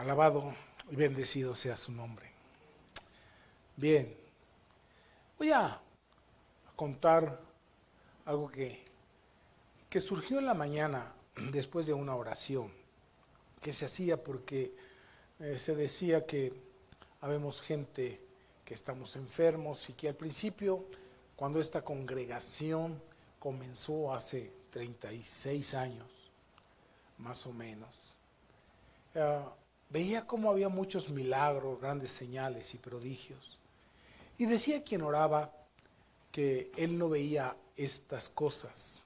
Alabado y bendecido sea su nombre. Bien, voy a contar algo que surgió en la mañana después de una oración que se hacía porque se decía que habemos gente que estamos enfermos y que al principio, cuando esta congregación comenzó hace 36 años, más o menos, eh, veía cómo había muchos milagros, grandes señales y prodigios. Y decía quien oraba que él no veía estas cosas.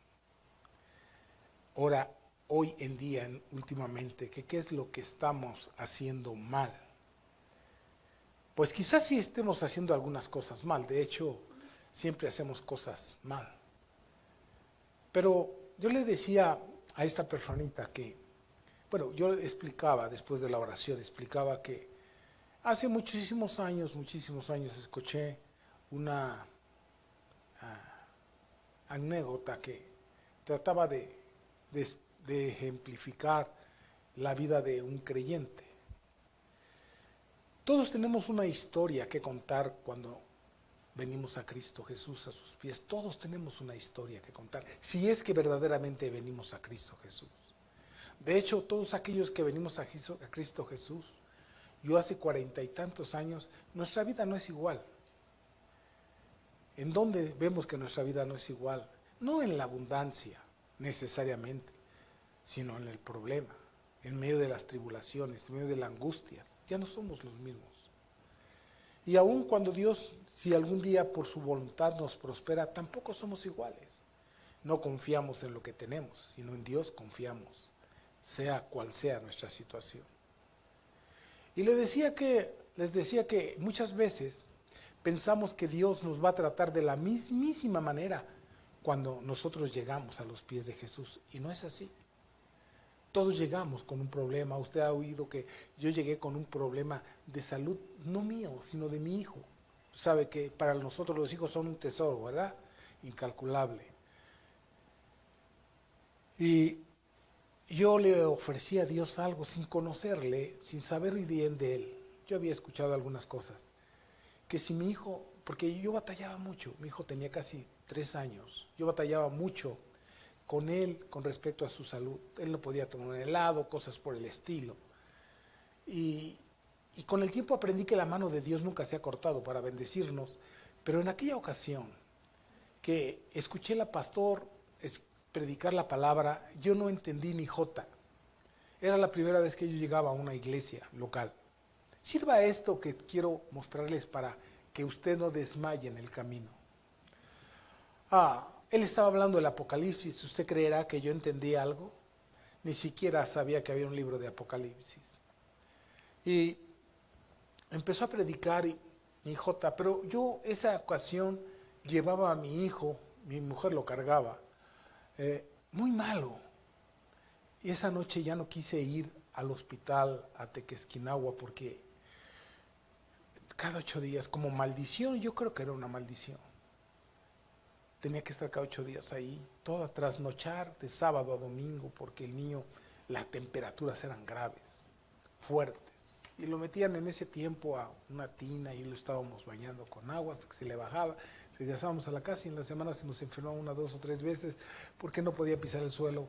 Ahora, hoy en día, últimamente, que qué es lo que estamos haciendo mal. Pues quizás sí estemos haciendo algunas cosas mal. De hecho, siempre hacemos cosas mal. Pero yo le decía a esta personita que, bueno, yo explicaba después de la oración, explicaba que hace muchísimos años escuché una anécdota que trataba de, de ejemplificar la vida de un creyente. Todos tenemos una historia que contar cuando venimos a Cristo Jesús a sus pies. Todos tenemos una historia que contar, si es que verdaderamente venimos a Cristo Jesús. De hecho, todos aquellos que venimos a Cristo Jesús, yo hace 40 y tantos años, nuestra vida no es igual. ¿En dónde vemos que nuestra vida no es igual? No en la abundancia, necesariamente, sino en el problema, en medio de las tribulaciones, en medio de las angustias. Ya no somos los mismos. Y aun cuando Dios, si algún día por su voluntad nos prospera, tampoco somos iguales. No confiamos en lo que tenemos, sino en Dios confiamos, sea cual sea nuestra situación. Y les decía que muchas veces pensamos que Dios nos va a tratar de la mismísima manera cuando nosotros llegamos a los pies de Jesús. Y no es así. Todos llegamos con un problema. Usted ha oído que yo llegué con un problema de salud, no mío, sino de mi hijo. Sabe que para nosotros los hijos son un tesoro, ¿verdad? Incalculable. Y yo le ofrecí a Dios algo sin conocerle, sin saber bien de él. Yo había escuchado algunas cosas. Que si mi hijo, porque yo batallaba mucho, mi hijo tenía casi 3 años, yo batallaba mucho con él con respecto a su salud. Él no podía tomar un helado, cosas por el estilo. Y, y con el tiempo aprendí que la mano de Dios nunca se ha cortado para bendecirnos, pero en aquella ocasión que escuché a la pastor predicar la palabra, yo no entendí ni jota. Era la primera vez que yo llegaba a una iglesia local. Sirva esto que quiero mostrarles para que usted no desmaye en el camino. Él estaba hablando del Apocalipsis. ¿Usted creerá que yo entendí algo? Ni siquiera sabía que había un libro de Apocalipsis. Y empezó a predicar y Jota, pero yo esa ocasión llevaba a mi hijo, mi mujer lo cargaba, muy malo. Y esa noche ya no quise ir al hospital a Tequesquinagua porque cada 8 días, como maldición, yo creo que era una maldición. Tenía que estar cada 8 días ahí, toda trasnochar de sábado a domingo, porque el niño, las temperaturas eran graves, fuertes. Y lo metían en ese tiempo a una tina y lo estábamos bañando con agua hasta que se le bajaba. Regresábamos a la casa y en la semana se nos enfermaba 1, 2 o 3 veces porque no podía pisar el suelo.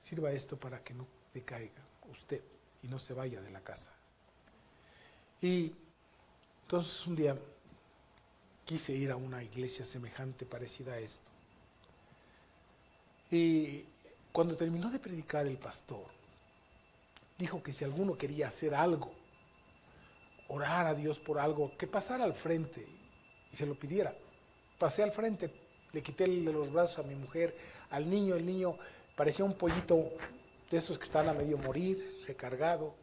Sirva esto para que no decaiga usted y no se vaya de la casa. Y entonces un día quise ir a una iglesia semejante, parecida a esto. Y cuando terminó de predicar el pastor, dijo que si alguno quería hacer algo, orar a Dios por algo, que pasara al frente y se lo pidiera. Pasé al frente, le quité de los brazos a mi mujer, al niño, el niño parecía un pollito de esos que están a medio morir, recargado.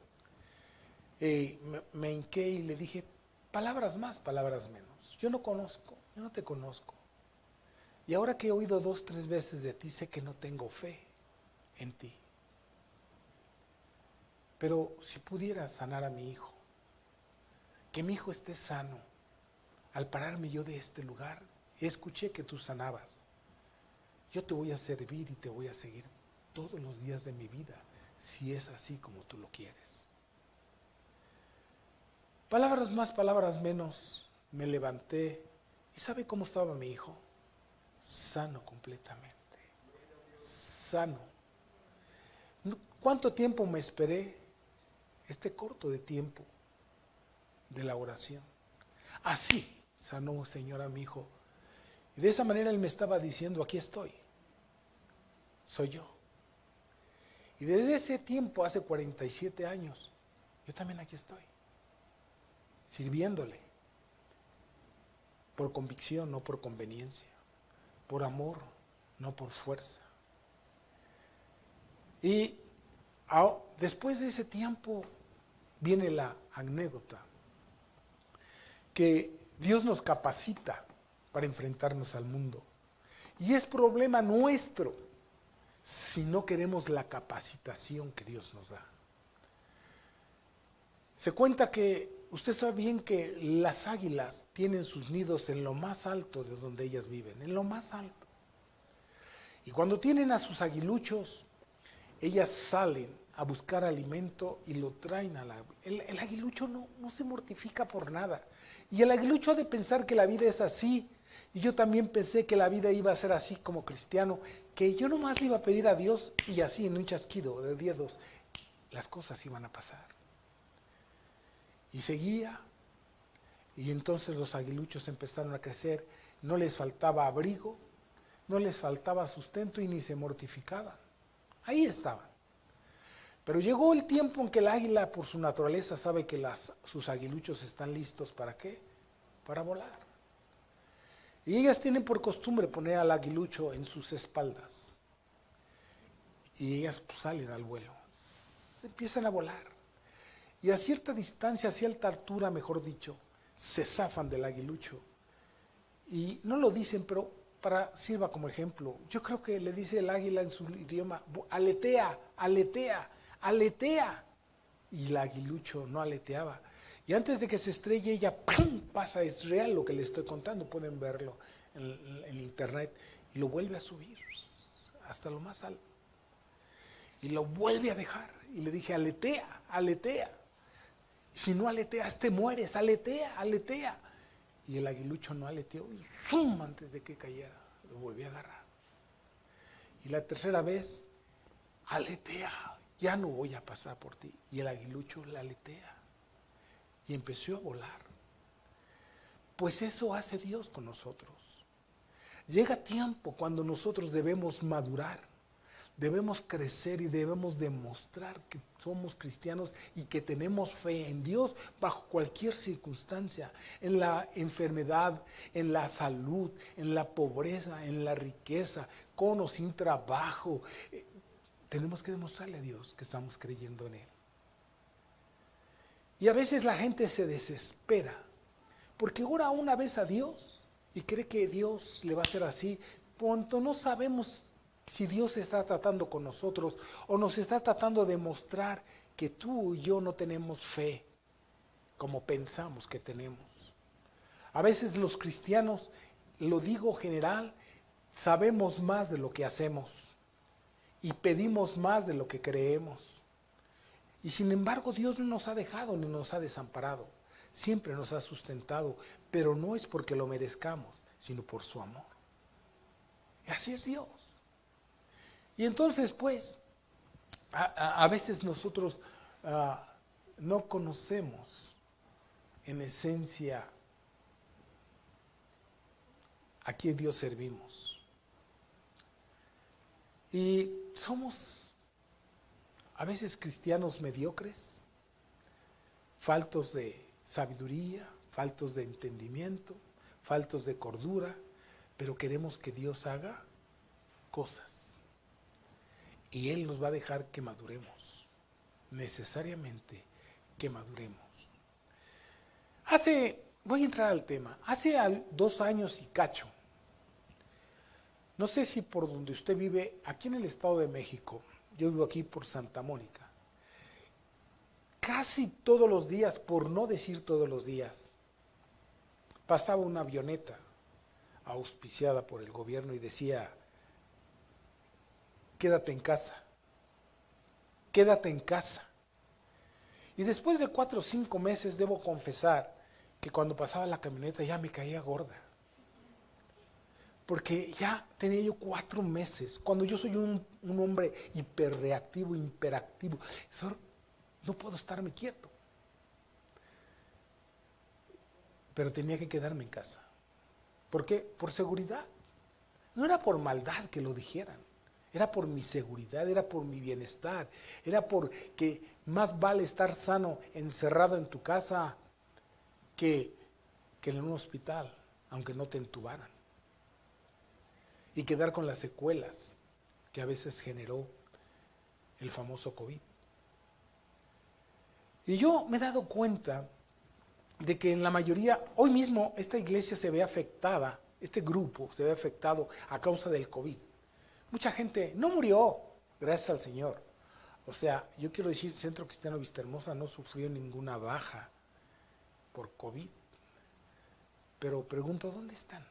Me hinqué y le dije, palabras más, palabras menos. Yo no conozco, yo no te conozco. Y ahora que he oído 2, 3 veces de ti, sé que no tengo fe en ti. Pero si pudiera sanar a mi hijo, que mi hijo esté sano, al pararme yo de este lugar, escuché que tú sanabas. Yo te voy a servir y te voy a seguir todos los días de mi vida, si es así como tú lo quieres. Palabras más, palabras menos, me levanté. ¿Y sabe cómo estaba mi hijo? Sano completamente. Sano. ¿Cuánto tiempo me esperé? Este corto de tiempo de la oración. Así sanó, Señor, a mi hijo. Y de esa manera Él me estaba diciendo, aquí estoy. Soy yo. Y desde ese tiempo, hace 47 años, yo también aquí estoy. Sirviéndole. Por convicción, no por conveniencia. Por amor, no por fuerza. Y después de ese tiempo viene la anécdota. Que Dios nos capacita para enfrentarnos al mundo. Y es problema nuestro si no queremos la capacitación que Dios nos da. Se cuenta que usted sabe bien que las águilas tienen sus nidos en lo más alto de donde ellas viven, en lo más alto. Y cuando tienen a sus aguiluchos, ellas salen a buscar alimento y lo traen a la... El aguilucho no se mortifica por nada. Y el aguilucho ha de pensar que la vida es así. Y yo también pensé que la vida iba a ser así como cristiano, que yo nomás le iba a pedir a Dios y así en un chasquido de dedos las cosas iban a pasar. Y seguía, y entonces los aguiluchos empezaron a crecer, no les faltaba abrigo, no les faltaba sustento y ni se mortificaban. Ahí estaban. Pero llegó el tiempo en que el águila, por su naturaleza, sabe que sus aguiluchos están listos, ¿para qué? Para volar. Y ellas tienen por costumbre poner al aguilucho en sus espaldas. Y ellas salen al vuelo, se empiezan a volar. Y a cierta distancia, a cierta altura, mejor dicho, se zafan del aguilucho. Y no lo dicen, pero sirva como ejemplo. Yo creo que le dice el águila en su idioma, aletea, aletea, aletea. Y el aguilucho no aleteaba. Y antes de que se estrelle ella, ¡pum!, pasa, es real lo que le estoy contando, pueden verlo en internet, y lo vuelve a subir hasta lo más alto. Y lo vuelve a dejar. Y le dije, aletea, aletea. Si no aleteas te mueres, aletea, aletea. Y el aguilucho no aleteó y ¡fum!, antes de que cayera, lo volví a agarrar. Y la tercera vez, aletea, ya no voy a pasar por ti. Y el aguilucho la aletea. Y empezó a volar. Pues eso hace Dios con nosotros. Llega tiempo cuando nosotros debemos madurar, debemos crecer y debemos demostrar que somos cristianos y que tenemos fe en Dios bajo cualquier circunstancia, en la enfermedad, en la salud, en la pobreza, en la riqueza, con o sin trabajo. Tenemos que demostrarle a Dios que estamos creyendo en Él. Y a veces la gente se desespera porque ora una vez a Dios y cree que Dios le va a hacer así. Cuando no sabemos si Dios está tratando con nosotros o nos está tratando de mostrar que tú y yo no tenemos fe como pensamos que tenemos. A veces los cristianos, lo digo general, sabemos más de lo que hacemos y pedimos más de lo que creemos. Y sin embargo Dios no nos ha dejado ni nos ha desamparado. Siempre nos ha sustentado, pero no es porque lo merezcamos, sino por su amor. Y así es Dios. Y entonces, pues, a veces nosotros no conocemos en esencia a quién Dios servimos. Y somos a veces cristianos mediocres, faltos de sabiduría, faltos de entendimiento, faltos de cordura, pero queremos que Dios haga cosas. Y Él nos va a dejar que maduremos, necesariamente que maduremos. Voy a entrar al tema, hace 2 años y cacho, no sé si por donde usted vive, aquí en el Estado de México, yo vivo aquí por Santa Mónica, casi todos los días, por no decir todos los días, pasaba una avioneta auspiciada por el gobierno y decía, quédate en casa, quédate en casa. Y después de 4 o 5 meses debo confesar que cuando pasaba la camioneta ya me caía gorda. Porque ya tenía yo 4 meses, cuando yo soy un hombre hiperreactivo, hiperactivo, no puedo estarme quieto. Pero tenía que quedarme en casa. ¿Por qué? Por seguridad. No era por maldad que lo dijeran, era por mi seguridad, era por mi bienestar, era porque más vale estar sano encerrado en tu casa que en un hospital, aunque no te entubaran. Y quedar con las secuelas que a veces generó el famoso COVID. Y yo me he dado cuenta de que en la mayoría, hoy mismo esta iglesia se ve afectada, este grupo se ve afectado a causa del COVID. Mucha gente no murió, gracias al Señor. O sea, yo quiero decir, Centro Cristiano Vistahermosa no sufrió ninguna baja por COVID. Pero pregunto, ¿dónde están?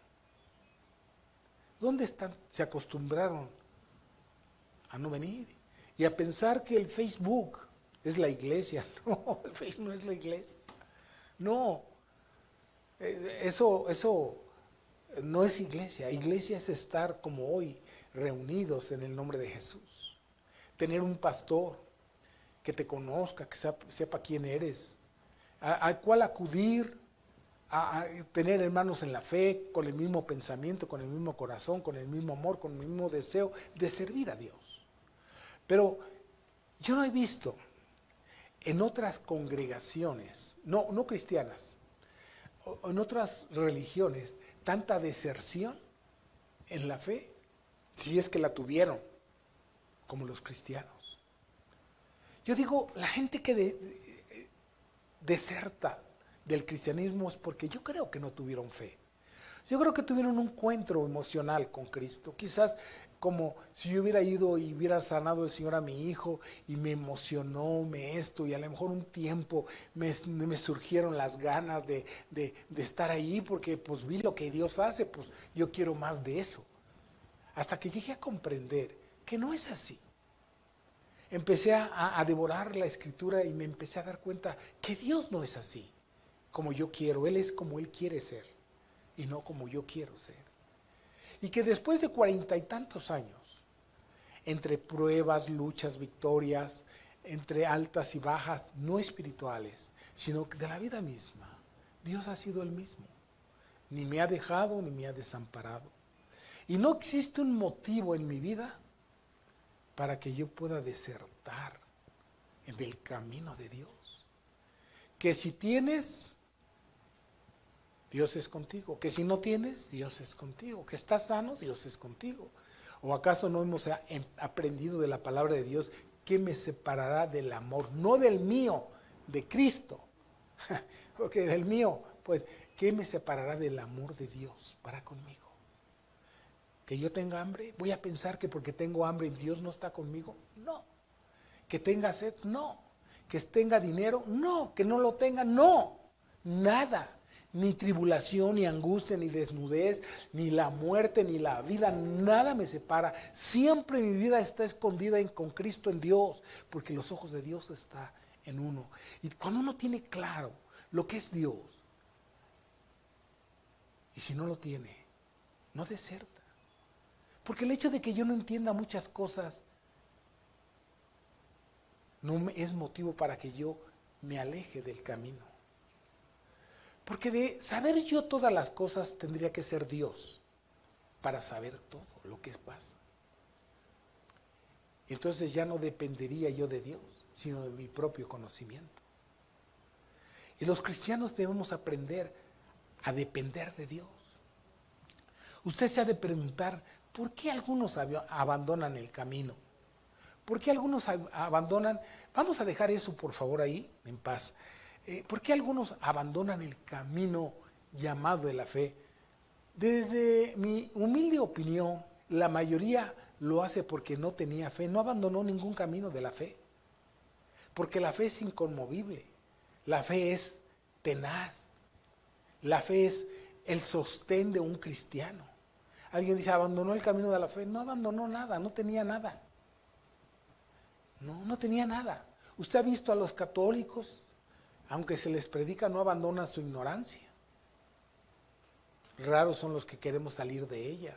¿Dónde están? Se acostumbraron a no venir y a pensar que el Facebook es la iglesia. No, el Facebook no es la iglesia. No, eso no es iglesia. Iglesia es estar como hoy, reunidos en el nombre de Jesús. Tener un pastor que te conozca, que sepa quién eres, al cual acudir, a tener hermanos en la fe, con el mismo pensamiento, con el mismo corazón, con el mismo amor, con el mismo deseo de servir a Dios. Pero yo no he visto en otras congregaciones, no cristianas, o en otras religiones, tanta deserción en la fe, si es que la tuvieron, como los cristianos. Yo digo, la gente que deserta del cristianismo es porque yo creo que no tuvieron fe. Yo creo que tuvieron un encuentro emocional con Cristo. Quizás como si yo hubiera ido y hubiera sanado el Señor a mi hijo y me emocionó, y a lo mejor un tiempo me surgieron las ganas de estar ahí porque pues vi lo que Dios hace, pues yo quiero más de eso. Hasta que llegué a comprender que no es así. Empecé a devorar la Escritura y me empecé a dar cuenta que Dios no es así, como yo quiero. Él es como Él quiere ser y no como yo quiero ser. Y que después de 40 y tantos años, entre pruebas, luchas, victorias, entre altas y bajas, no espirituales, sino de la vida misma, Dios ha sido el mismo. Ni me ha dejado ni me ha desamparado. Y no existe un motivo en mi vida para que yo pueda desertar del camino de Dios. Que si tienes, Dios es contigo. Que si no tienes, Dios es contigo. Que estás sano, Dios es contigo. ¿O acaso no hemos aprendido de la palabra de Dios que me separará del amor? No del mío, de Cristo. Porque del mío, pues, ¿qué me separará del amor de Dios para conmigo? ¿Que yo tenga hambre? ¿Voy a pensar que porque tengo hambre Dios no está conmigo? No. ¿Que tenga sed? No. ¿Que tenga dinero? No. ¿Que no lo tenga? No. Nada. Ni tribulación, ni angustia, ni desnudez, ni la muerte, ni la vida, nada me separa. Siempre mi vida está escondida con Cristo en Dios, porque los ojos de Dios están en uno. Y cuando uno tiene claro lo que es Dios, y si no lo tiene, no deserta. Porque el hecho de que yo no entienda muchas cosas no es motivo para que yo me aleje del camino. Porque de saber yo todas las cosas tendría que ser Dios para saber todo lo que pasa. Entonces ya no dependería yo de Dios, sino de mi propio conocimiento. Y los cristianos debemos aprender a depender de Dios. Usted se ha de preguntar, ¿por qué algunos abandonan el camino? ¿Por qué algunos abandonan? Vamos a dejar eso por favor ahí, en paz. ¿Por qué algunos abandonan el camino llamado de la fe? Desde mi humilde opinión, la mayoría lo hace porque no tenía fe, no abandonó ningún camino de la fe. Porque la fe es inconmovible, la fe es tenaz, la fe es el sostén de un cristiano. Alguien dice, abandonó el camino de la fe. No abandonó nada, no tenía nada. No tenía nada. Usted ha visto a los católicos, aunque se les predica, no abandonan su ignorancia. Raros son los que queremos salir de ella,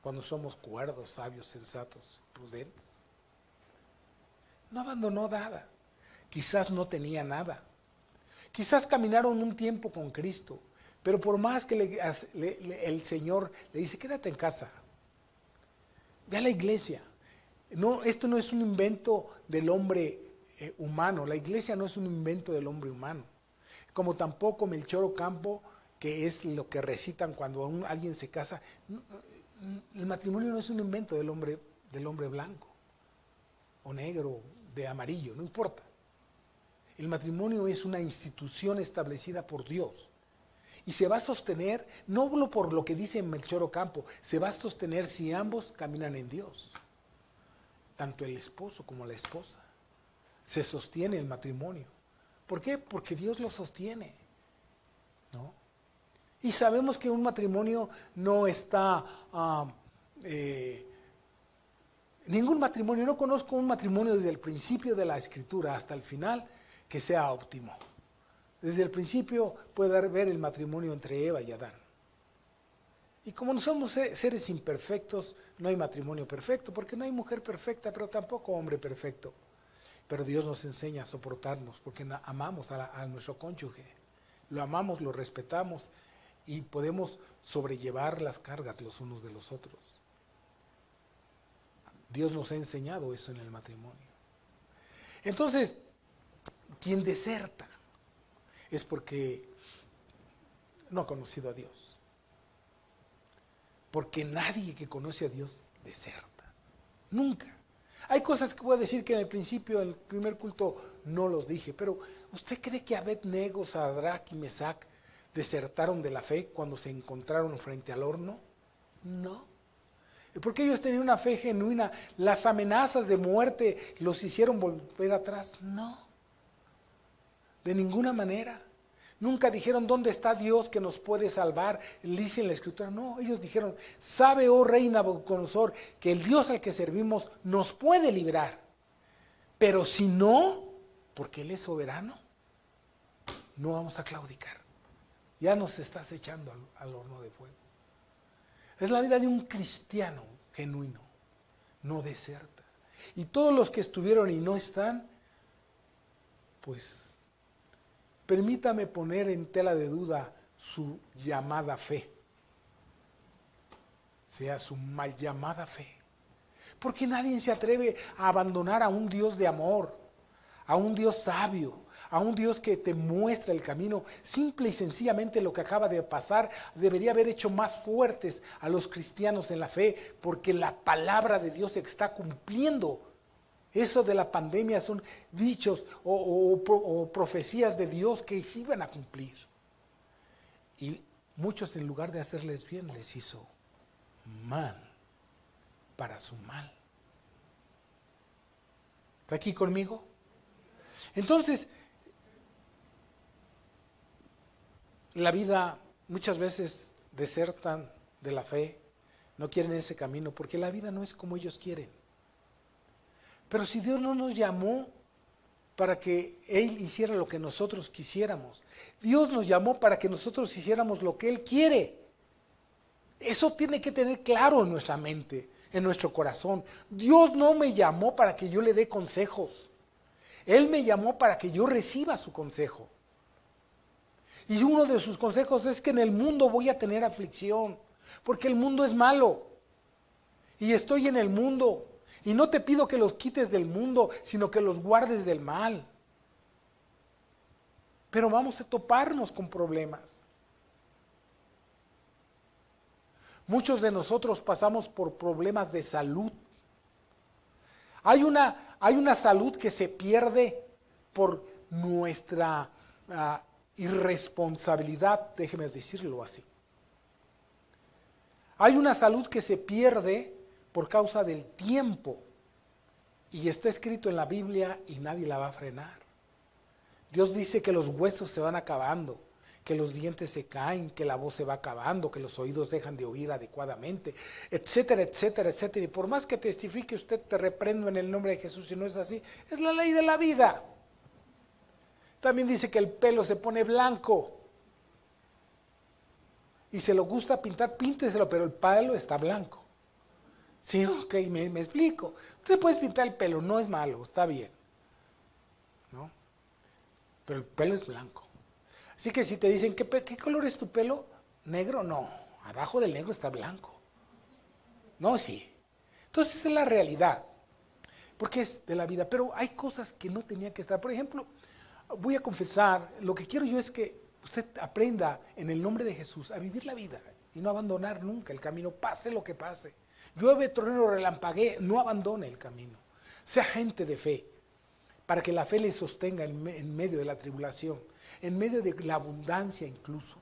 cuando somos cuerdos, sabios, sensatos, prudentes. No abandonó nada. Quizás no tenía nada. Quizás caminaron un tiempo con Cristo, pero por más que el Señor le dice, quédate en casa, ve a la iglesia. No, esto no es un invento del hombre humano, la iglesia no es un invento del hombre humano. Como tampoco Melchor Ocampo, que es lo que recitan cuando alguien se casa. El matrimonio no es un invento del hombre blanco, o negro, de amarillo, no importa. El matrimonio es una institución establecida por Dios. Y se va a sostener, no por lo que dice Melchor Ocampo, se va a sostener si ambos caminan en Dios. Tanto el esposo como la esposa. Se sostiene el matrimonio. ¿Por qué? Porque Dios lo sostiene, ¿no? Y sabemos que un matrimonio no está... ningún matrimonio, no conozco un matrimonio desde el principio de la Escritura hasta el final que sea óptimo. Desde el principio puede ver el matrimonio entre Eva y Adán. Y como no somos seres imperfectos, no hay matrimonio perfecto, porque no hay mujer perfecta, pero tampoco hombre perfecto. Pero Dios nos enseña a soportarnos, porque amamos a nuestro cónyuge. Lo amamos, lo respetamos y podemos sobrellevar las cargas los unos de los otros. Dios nos ha enseñado eso en el matrimonio. Entonces, quien deserta es porque no ha conocido a Dios. Porque nadie que conoce a Dios deserta. Nunca. Hay cosas que puedo decir que en el principio, en el primer culto, no los dije. Pero, ¿usted cree que Abed-Nego, Sadrach y Mesac desertaron de la fe cuando se encontraron frente al horno? No. Porque ellos tenían una fe genuina. Las amenazas de muerte los hicieron volver atrás. No. De ninguna manera. Nunca dijeron, ¿dónde está Dios que nos puede salvar? Dice en la Escritura. No, ellos dijeron, sabe, oh rey Nabucodonosor, que el Dios al que servimos nos puede librar. Pero si no, porque Él es soberano, no vamos a claudicar. Ya nos estás echando al horno de fuego. Es la vida de un cristiano genuino. No deserta. Y todos los que estuvieron y no están, pues... permítame poner en tela de duda su llamada fe, sea su mal llamada fe, porque nadie se atreve a abandonar a un Dios de amor, a un Dios sabio, a un Dios que te muestra el camino. Simple y sencillamente lo que acaba de pasar debería haber hecho más fuertes a los cristianos en la fe, porque la palabra de Dios se está cumpliendo. Eso de la pandemia son dichos o profecías de Dios que se iban a cumplir. Y muchos, en lugar de hacerles bien, les hizo mal para su mal. ¿Está aquí conmigo? Entonces, la vida muchas veces desertan de la fe, no quieren ese camino, porque la vida no es como ellos quieren. Pero si Dios no nos llamó para que Él hiciera lo que nosotros quisiéramos, Dios nos llamó para que nosotros hiciéramos lo que Él quiere. Eso tiene que tener claro en nuestra mente, en nuestro corazón. Dios no me llamó para que yo le dé consejos. Él me llamó para que yo reciba su consejo. Y uno de sus consejos es que en el mundo voy a tener aflicción, porque el mundo es malo. Y estoy en el mundo. Y no te pido que los quites del mundo, sino que los guardes del mal. Pero vamos a toparnos con problemas. Muchos de nosotros pasamos por problemas de salud. Hay una salud que se pierde por nuestra irresponsabilidad, déjeme decirlo así. Hay una salud que se pierde por causa del tiempo, y está escrito en la Biblia y nadie la va a frenar. Dios dice que los huesos se van acabando, que los dientes se caen, que la voz se va acabando, que los oídos dejan de oír adecuadamente, etcétera, etcétera, etcétera. Y por más que testifique usted, te reprendo en el nombre de Jesús, si no es así, es la ley de la vida. También dice que el pelo se pone blanco. Y se lo gusta pintar, pínteselo, pero el pelo está blanco. Sí, ok, me explico. Usted puede pintar el pelo, no es malo, está bien, ¿no? Pero el pelo es blanco. Así que si te dicen, ¿qué color es tu pelo? ¿Negro? No, abajo del negro está blanco. No, sí. Entonces esa es la realidad, porque es de la vida. Pero hay cosas que no tenía que estar. Por ejemplo, voy a confesar, lo que quiero yo es que usted aprenda en el nombre de Jesús a vivir la vida y no abandonar nunca el camino, pase lo que pase. Llueve, trueno, relampaguee, no abandone el camino. Sea gente de fe, para que la fe le sostenga en medio de la tribulación, en medio de la abundancia incluso.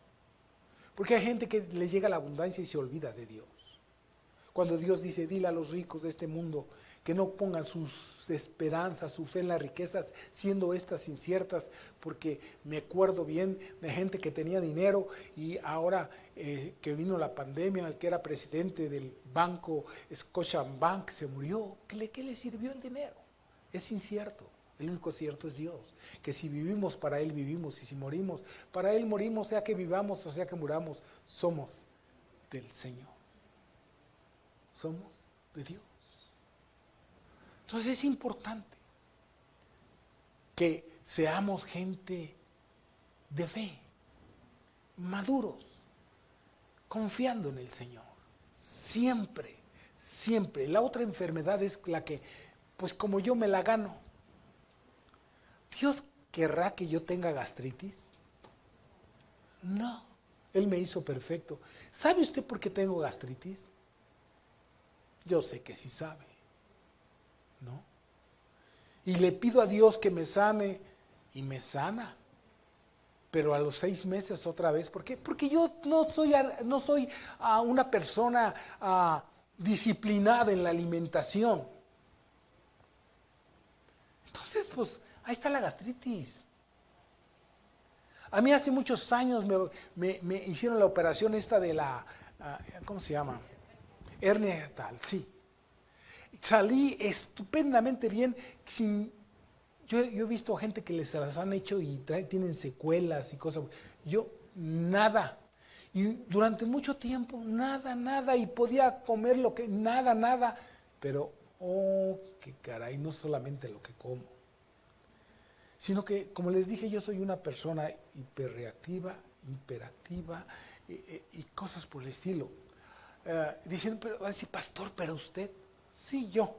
Porque hay gente que le llega la abundancia y se olvida de Dios. Cuando Dios dice, dile a los ricos de este mundo que no pongan sus esperanzas, su fe en las riquezas, siendo estas inciertas, porque me acuerdo bien de gente que tenía dinero y ahora que vino la pandemia, el que era presidente del banco Scotiabank se murió. ¿Qué le sirvió el dinero? Es incierto. El único cierto es Dios, que si vivimos para Él vivimos y si morimos para Él morimos, sea que vivamos o sea que muramos, somos del Señor. Somos de Dios. Entonces es importante que seamos gente de fe, maduros, confiando en el Señor. Siempre, siempre. La otra enfermedad es la que, pues como yo me la gano. ¿Dios querrá que yo tenga gastritis? No, Él me hizo perfecto. ¿Sabe usted por qué tengo gastritis? Yo sé que sí sabe, ¿no? Y le pido a Dios que me sane y me sana. Pero a los 6 meses otra vez, ¿por qué? Porque yo no soy una persona disciplinada en la alimentación. Entonces, pues, ahí está la gastritis. A mí hace muchos años me hicieron la operación esta de la, ¿cómo se llama? Hernia tal, sí. Salí estupendamente bien. Yo he visto gente que les las han hecho y tienen secuelas y cosas. Yo, nada. Y durante mucho tiempo, nada. Y podía comer lo que, nada. Pero, oh, qué caray, no solamente lo que como. Sino que, como les dije, yo soy una persona hiperreactiva, hiperactiva y cosas por el estilo. Dicen, pero así, pastor, pero usted, sí, yo.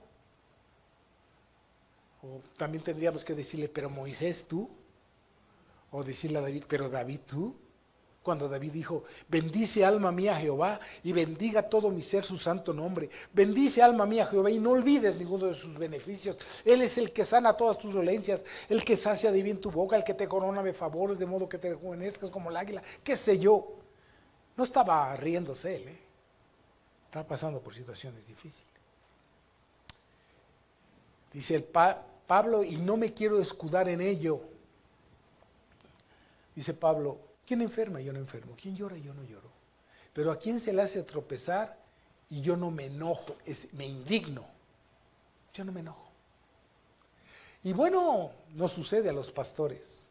O también tendríamos que decirle, pero Moisés, tú. O decirle a David, pero David, tú. Cuando David dijo, bendice alma mía a Jehová y bendiga todo mi ser su santo nombre. Bendice alma mía a Jehová y no olvides ninguno de sus beneficios. Él es el que sana todas tus dolencias, el que sacia de bien tu boca, el que te corona de favores, de modo que te rejuvenezcas como el águila. ¿Qué sé yo? No estaba riéndose él, estaba pasando por situaciones difíciles. Dice el Pablo, y no me quiero escudar en ello. Dice Pablo, ¿quién enferma? Yo no enfermo. ¿Quién llora? Yo no lloro. Pero a quién se le hace tropezar y yo no me enojo, me indigno. Yo no me enojo. Y bueno, nos sucede a los pastores.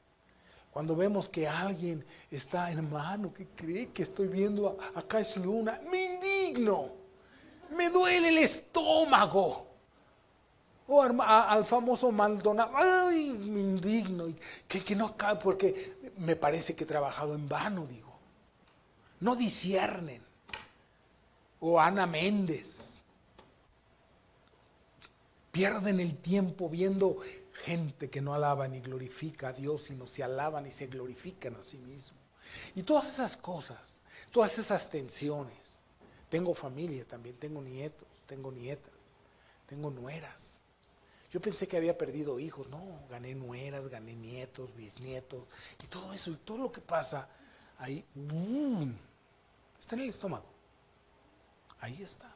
Cuando vemos que alguien está, hermano, que cree que estoy viendo acá es luna, me indigno. Me duele el estómago. O al famoso Maldonado, ¡ay! Me indigno, que no cabe, porque me parece que he trabajado en vano, digo. No disciernen. O Ana Méndez. Pierden el tiempo viendo gente que no alaba ni glorifica a Dios, sino se alaban y se glorifican a sí mismos. Y todas esas cosas, todas esas tensiones. Tengo familia también, tengo nietos, tengo nietas, tengo nueras. Yo pensé que había perdido hijos, no, gané nueras, gané nietos, bisnietos, y todo eso, y todo lo que pasa ahí, está en el estómago, ahí está.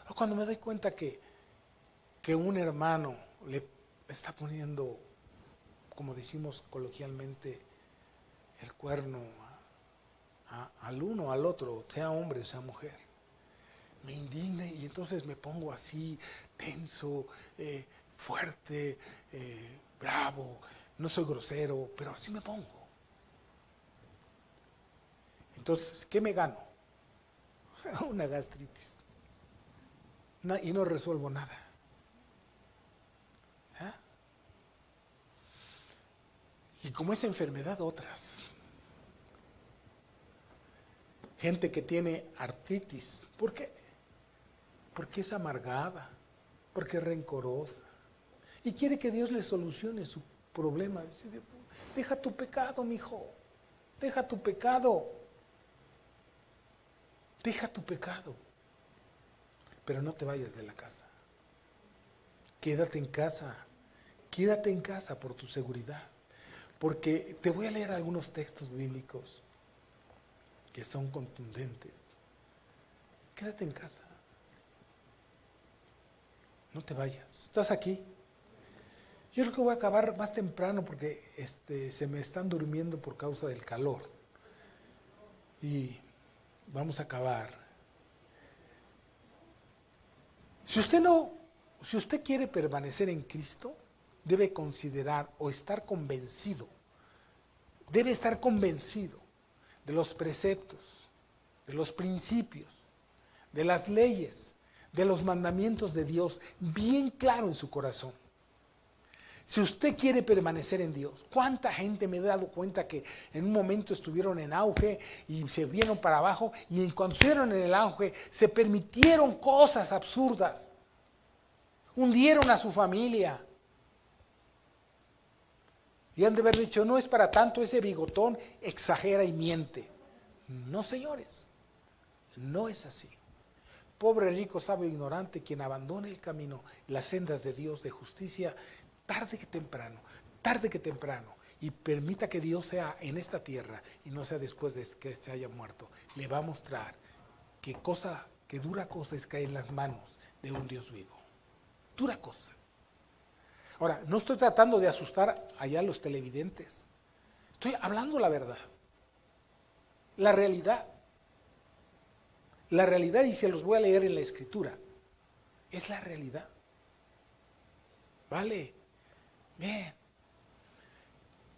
O cuando me doy cuenta que un hermano le está poniendo, como decimos coloquialmente, el cuerno al uno, al otro, sea hombre o sea mujer. Me indigna y entonces me pongo así, tenso, fuerte, bravo, no soy grosero, pero así me pongo. Entonces, ¿qué me gano? Una gastritis. Y no resuelvo nada. ¿Ah? Y como esa enfermedad, otras. Gente que tiene artritis. ¿Por qué? Porque es amargada, porque es rencorosa. Y quiere que Dios le solucione su problema. Deja tu pecado, mijo. Deja tu pecado. Deja tu pecado. Pero no te vayas de la casa. Quédate en casa. Quédate en casa por tu seguridad. Porque te voy a leer algunos textos bíblicos que son contundentes. Quédate en casa. No te vayas. ¿Estás aquí? Yo creo que voy a acabar más temprano porque se me están durmiendo por causa del calor. Y vamos a acabar. Si usted quiere permanecer en Cristo, debe considerar o estar convencido. Debe estar convencido de los preceptos, de los principios, de las leyes, de los mandamientos de Dios, bien claro en su corazón. Si usted quiere permanecer en Dios, ¿cuánta gente me he dado cuenta que en un momento estuvieron en auge y se vieron para abajo y cuando estuvieron en el auge se permitieron cosas absurdas? Hundieron a su familia. Y han de haber dicho, no es para tanto, ese bigotón exagera y miente. No, señores, no es así. Pobre, rico, sabio, ignorante, quien abandone el camino, las sendas de Dios, de justicia, tarde que temprano, y permita que Dios sea en esta tierra y no sea después de que se haya muerto, le va a mostrar que dura cosa es caer en las manos de un Dios vivo. Dura cosa. Ahora, no estoy tratando de asustar allá a los televidentes. Estoy hablando la verdad. La realidad. La realidad, y se los voy a leer en la Escritura, es la realidad. ¿Vale? Bien.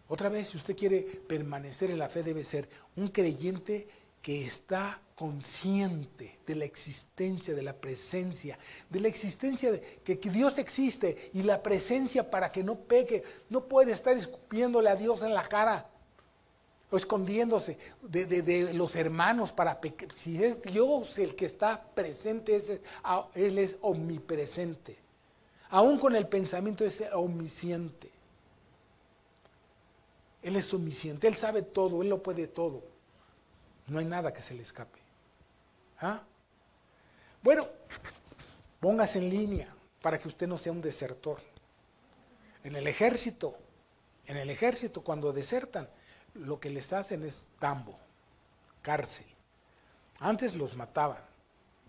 Otra vez, si usted quiere permanecer en la fe, debe ser un creyente que está consciente de la existencia, de la presencia, de la existencia de que Dios existe y la presencia para que no peque. No puede estar escupiéndole a Dios en la cara o escondiéndose de los hermanos para pecar. Si es Dios el que está presente, Él es omnipresente. Aún con el pensamiento es omnisciente. Él es omnisciente, Él sabe todo, Él lo puede todo. No hay nada que se le escape. ¿Ah? Bueno, póngase en línea para que usted no sea un desertor. En el ejército cuando desertan, lo que les hacen es tambo, cárcel. Antes los mataban,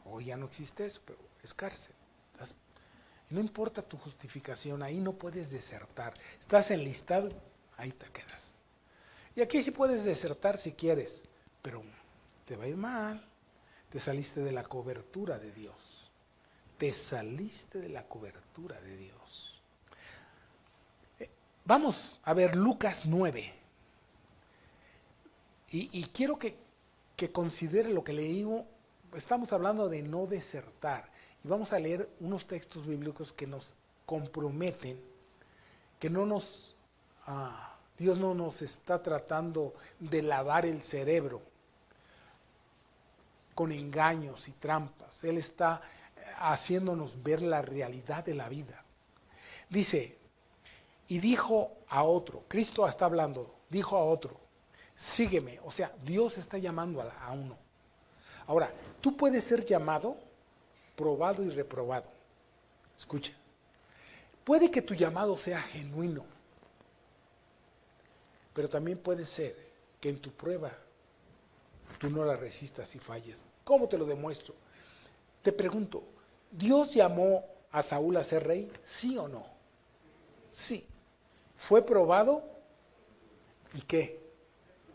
hoy ya no existe eso, pero es cárcel. No importa tu justificación, ahí no puedes desertar. Estás enlistado, ahí te quedas. Y aquí sí puedes desertar si quieres, pero te va a ir mal. Te saliste de la cobertura de Dios. Te saliste de la cobertura de Dios. Vamos a ver Lucas 9. Y quiero que considere lo que leímos. Estamos hablando de no desertar. Y vamos a leer unos textos bíblicos que nos comprometen, que Dios no nos está tratando de lavar el cerebro con engaños y trampas. Él está haciéndonos ver la realidad de la vida. Dice, y dijo a otro, Cristo está hablando, dijo a otro, sígueme. O sea, Dios está llamando a uno. Ahora, tú puedes ser llamado, probado y reprobado. Escucha, puede que tu llamado sea genuino, pero también puede ser que en tu prueba tú no la resistas y falles. ¿Cómo te lo demuestro? Te pregunto, ¿Dios llamó a Saúl a ser rey? ¿Sí o no? Sí. ¿Fue probado? ¿Y qué?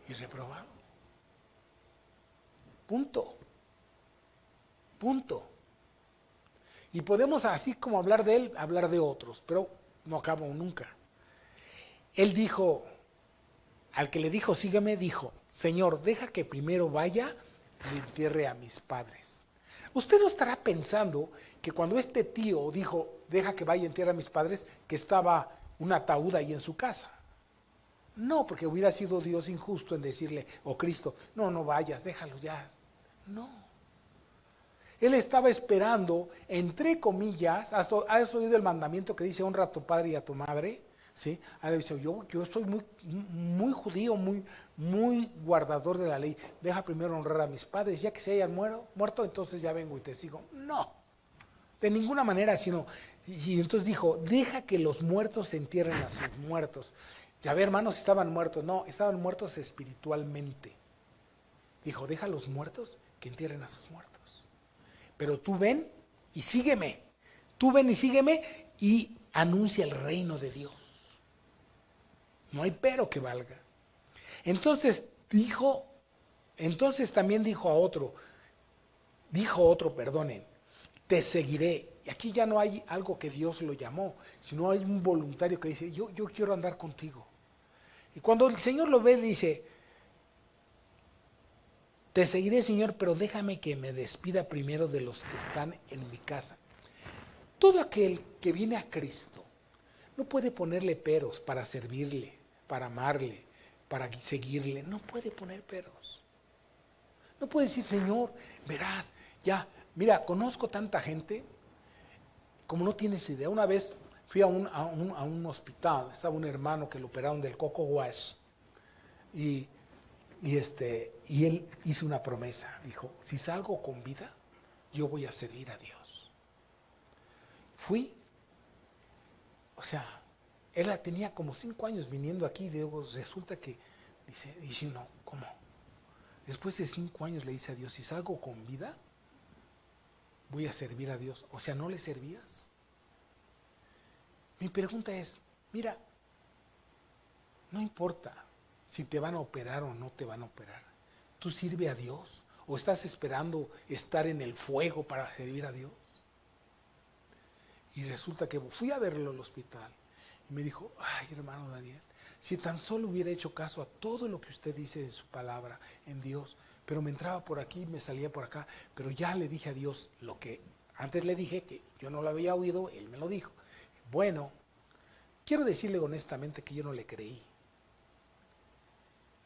Y reprobado. Punto. Y podemos, así como hablar de él, hablar de otros, pero no acabo nunca. él dijo, al que le dijo, sígueme, dijo, Señor, deja que primero vaya y entierre a mis padres. Usted no estará pensando que cuando este tío dijo, deja que vaya y entierre a mis padres, que estaba un ataúd ahí en su casa. No, porque hubiera sido Dios injusto en decirle, o Cristo, no, no vayas, déjalo ya. No. Él estaba esperando, entre comillas, ¿has oído el mandamiento que dice honra a tu padre y a tu madre? ¿Sí? Yo soy muy judío, muy guardador de la ley. Deja primero honrar a mis padres, ya que se hayan muerto, entonces ya vengo y te sigo. No, de ninguna manera, sino, y entonces dijo, deja que los muertos se entierren a sus muertos. Ya ve, hermanos, estaban muertos. No, estaban muertos espiritualmente. Dijo, deja a los muertos que entierren a sus muertos. Pero tú ven y sígueme. Tú ven y sígueme y anuncia el reino de Dios. No hay pero que valga. Entonces también dijo otro, perdonen, te seguiré. Y aquí ya no hay algo que Dios lo llamó, sino hay un voluntario que dice, yo quiero andar contigo. Y cuando el Señor lo ve, dice, te seguiré, Señor, pero déjame que me despida primero de los que están en mi casa. Todo aquel que viene a Cristo no puede ponerle peros para servirle, para amarle, para seguirle. No puede poner peros. No puede decir, Señor, verás, ya, mira, conozco tanta gente como no tienes idea. Una vez fui a un hospital, estaba un hermano que lo operaron del coco wash y él hizo una promesa. Dijo, si salgo con vida, yo voy a servir a Dios. Fui, o sea, él tenía como 5 años viniendo aquí y luego resulta que dice no, ¿cómo? Después de 5 años le dice a Dios, si salgo con vida, voy a servir a Dios. O sea, ¿no le servías? Mi pregunta es, mira, no importa si te van a operar o no te van a operar. ¿Tú sirves a Dios? ¿O estás esperando estar en el fuego para servir a Dios? Y resulta que fui a verlo al hospital y me dijo, ay, hermano Daniel, si tan solo hubiera hecho caso a todo lo que usted dice en su palabra, en Dios, pero me entraba por aquí, me salía por acá, pero ya le dije a Dios lo que antes le dije, que yo no lo había oído, él me lo dijo. Bueno, quiero decirle honestamente que yo no le creí.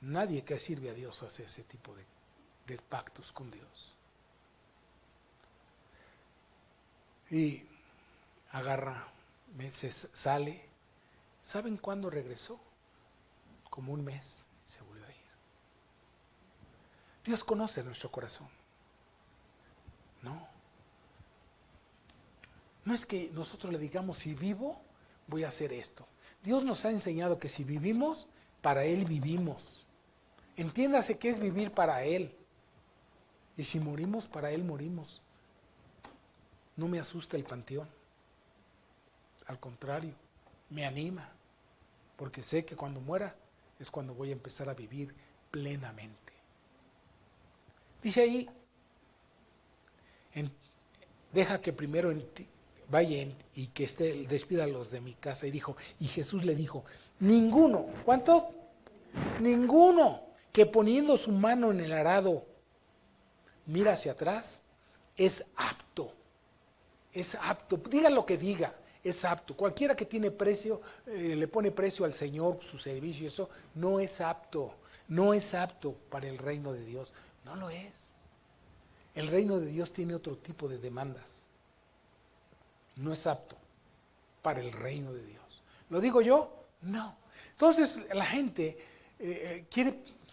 Nadie que sirve a Dios hace ese tipo de pactos con Dios. Y agarra, sale. ¿Saben cuándo regresó? Como un mes se volvió a ir. Dios conoce nuestro corazón. No es que nosotros le digamos, si vivo, voy a hacer esto. Dios nos ha enseñado que si vivimos, para Él vivimos. Entiéndase que es vivir para Él. Y si morimos, para Él morimos. No me asusta el panteón. Al contrario, me anima. Porque sé que cuando muera es cuando voy a empezar a vivir plenamente. Dice ahí, deja que primero vaya y que despida a los de mi casa. Y Jesús le dijo, ninguno, ¿cuántos? Ninguno que poniendo su mano en el arado mira hacia atrás, es apto. Es apto. Diga lo que diga, es apto. Cualquiera que tiene precio, le pone precio al Señor, su servicio y eso, no es apto. No es apto para el reino de Dios. No lo es. El reino de Dios tiene otro tipo de demandas. No es apto para el reino de Dios. ¿Lo digo yo? No. Entonces la gente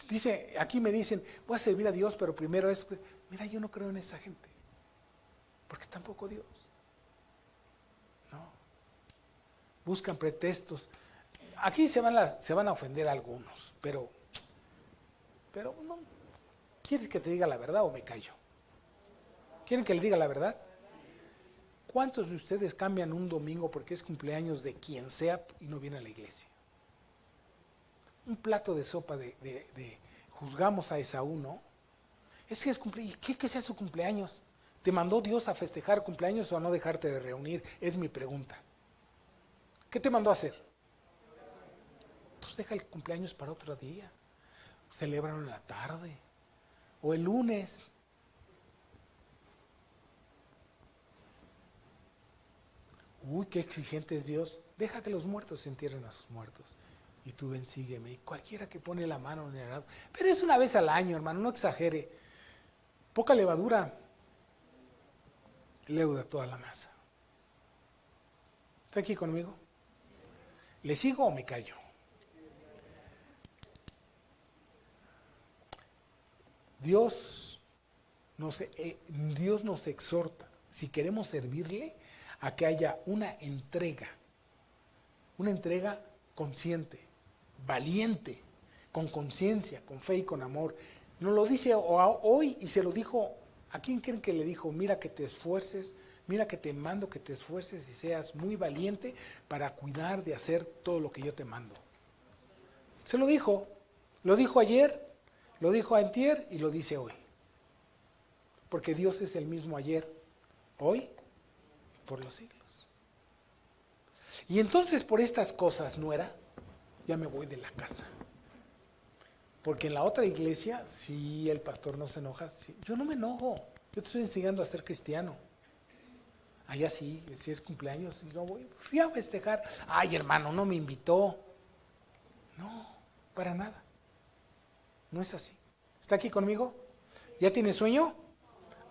dice, aquí me dicen, voy a servir a Dios, pero primero es, mira, yo no creo en esa gente, porque tampoco Dios. No. Buscan pretextos. Aquí se van a ofender algunos, pero no. ¿Quieres que te diga la verdad o me callo? ¿Quieren que le diga la verdad? ¿Cuántos de ustedes cambian un domingo porque es cumpleaños de quien sea y no viene a la iglesia? Un plato de sopa juzgamos a Esaú, ¿no? Es que es cumpleaños. ¿Qué sea su cumpleaños? ¿Te mandó Dios a festejar cumpleaños o a no dejarte de reunir? Es mi pregunta. ¿Qué te mandó a hacer? deja el cumpleaños para otro día. Celébralo en la tarde o el lunes. Uy, qué exigente es Dios. Deja que los muertos se entierren a sus muertos. Y tú ven, sígueme. Y cualquiera que pone la mano en el arado. Pero es una vez al año, hermano, no exagere. Poca levadura leuda toda la masa. ¿Está aquí conmigo? ¿Le sigo o me callo? Dios nos exhorta, si queremos servirle, a que haya una entrega consciente, valiente, con conciencia, con fe y con amor. Nos lo dice hoy y se lo dijo, ¿a quién creen que le dijo? Mira que te esfuerces, mira que te mando que te esfuerces y seas muy valiente para cuidar de hacer todo lo que yo te mando. Se lo dijo ayer, lo dijo antier y lo dice hoy. Porque Dios es el mismo ayer, hoy y por los siglos. Y entonces por estas cosas, nuera, ya me voy de la casa. Porque en la otra iglesia, si el pastor no se enoja, sí, yo no me enojo. Yo te estoy enseñando a ser cristiano. Allá sí, si es cumpleaños, y no voy. Fui a festejar. Ay, hermano, no me invitó. No, para nada. No es así. ¿Está aquí conmigo? ¿Ya tiene sueño?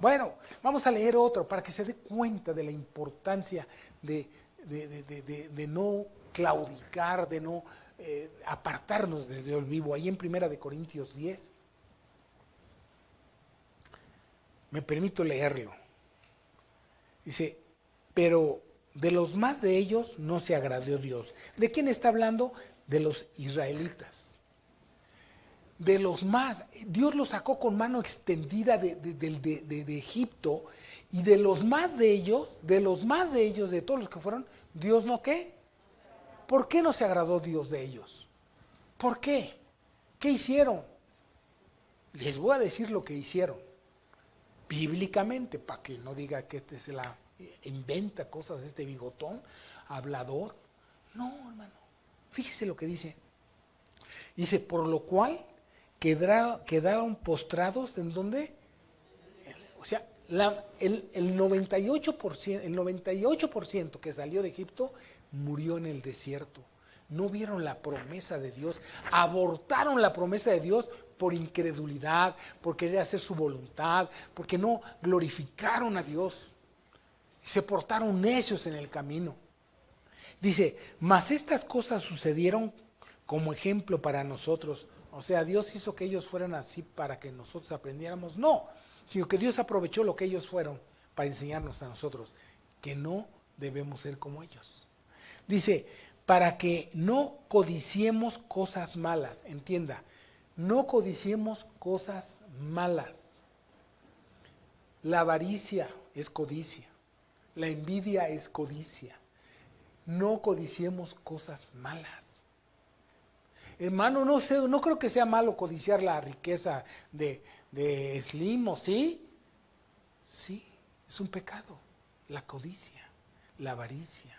Bueno, vamos a leer otro para que se dé cuenta de la importancia de no claudicar, de no apartarnos de Dios vivo. Ahí en 1 Corintios 10. Me permito leerlo. Dice, pero de los más de ellos no se agradó Dios. ¿De quién está hablando? De los israelitas. De los más, Dios los sacó con mano extendida de Egipto, y de los más de ellos, de todos los que fueron, Dios no ¿qué? ¿Por qué no se agradó Dios de ellos? ¿Por qué? ¿Qué hicieron? Les voy a decir lo que hicieron, bíblicamente, para que no diga que se la inventa cosas este bigotón, hablador. No, hermano, fíjese lo que dice. Dice, por lo cual quedaron postrados en donde, o sea, el 98% que salió de Egipto murió en el desierto. No vieron la promesa de Dios, abortaron la promesa de Dios por incredulidad, por querer hacer su voluntad, porque no glorificaron a Dios. Se portaron necios en el camino. Dice, mas estas cosas sucedieron como ejemplo para nosotros. O sea, Dios hizo que ellos fueran así para que nosotros aprendiéramos. No, sino que Dios aprovechó lo que ellos fueron para enseñarnos a nosotros que no debemos ser como ellos. Dice, para que no codiciemos cosas malas. Entienda, no codiciemos cosas malas. La avaricia es codicia. La envidia es codicia. No codiciemos cosas malas. Hermano, no creo que sea malo codiciar la riqueza de Slim, ¿o sí? Sí, es un pecado. La codicia, la avaricia.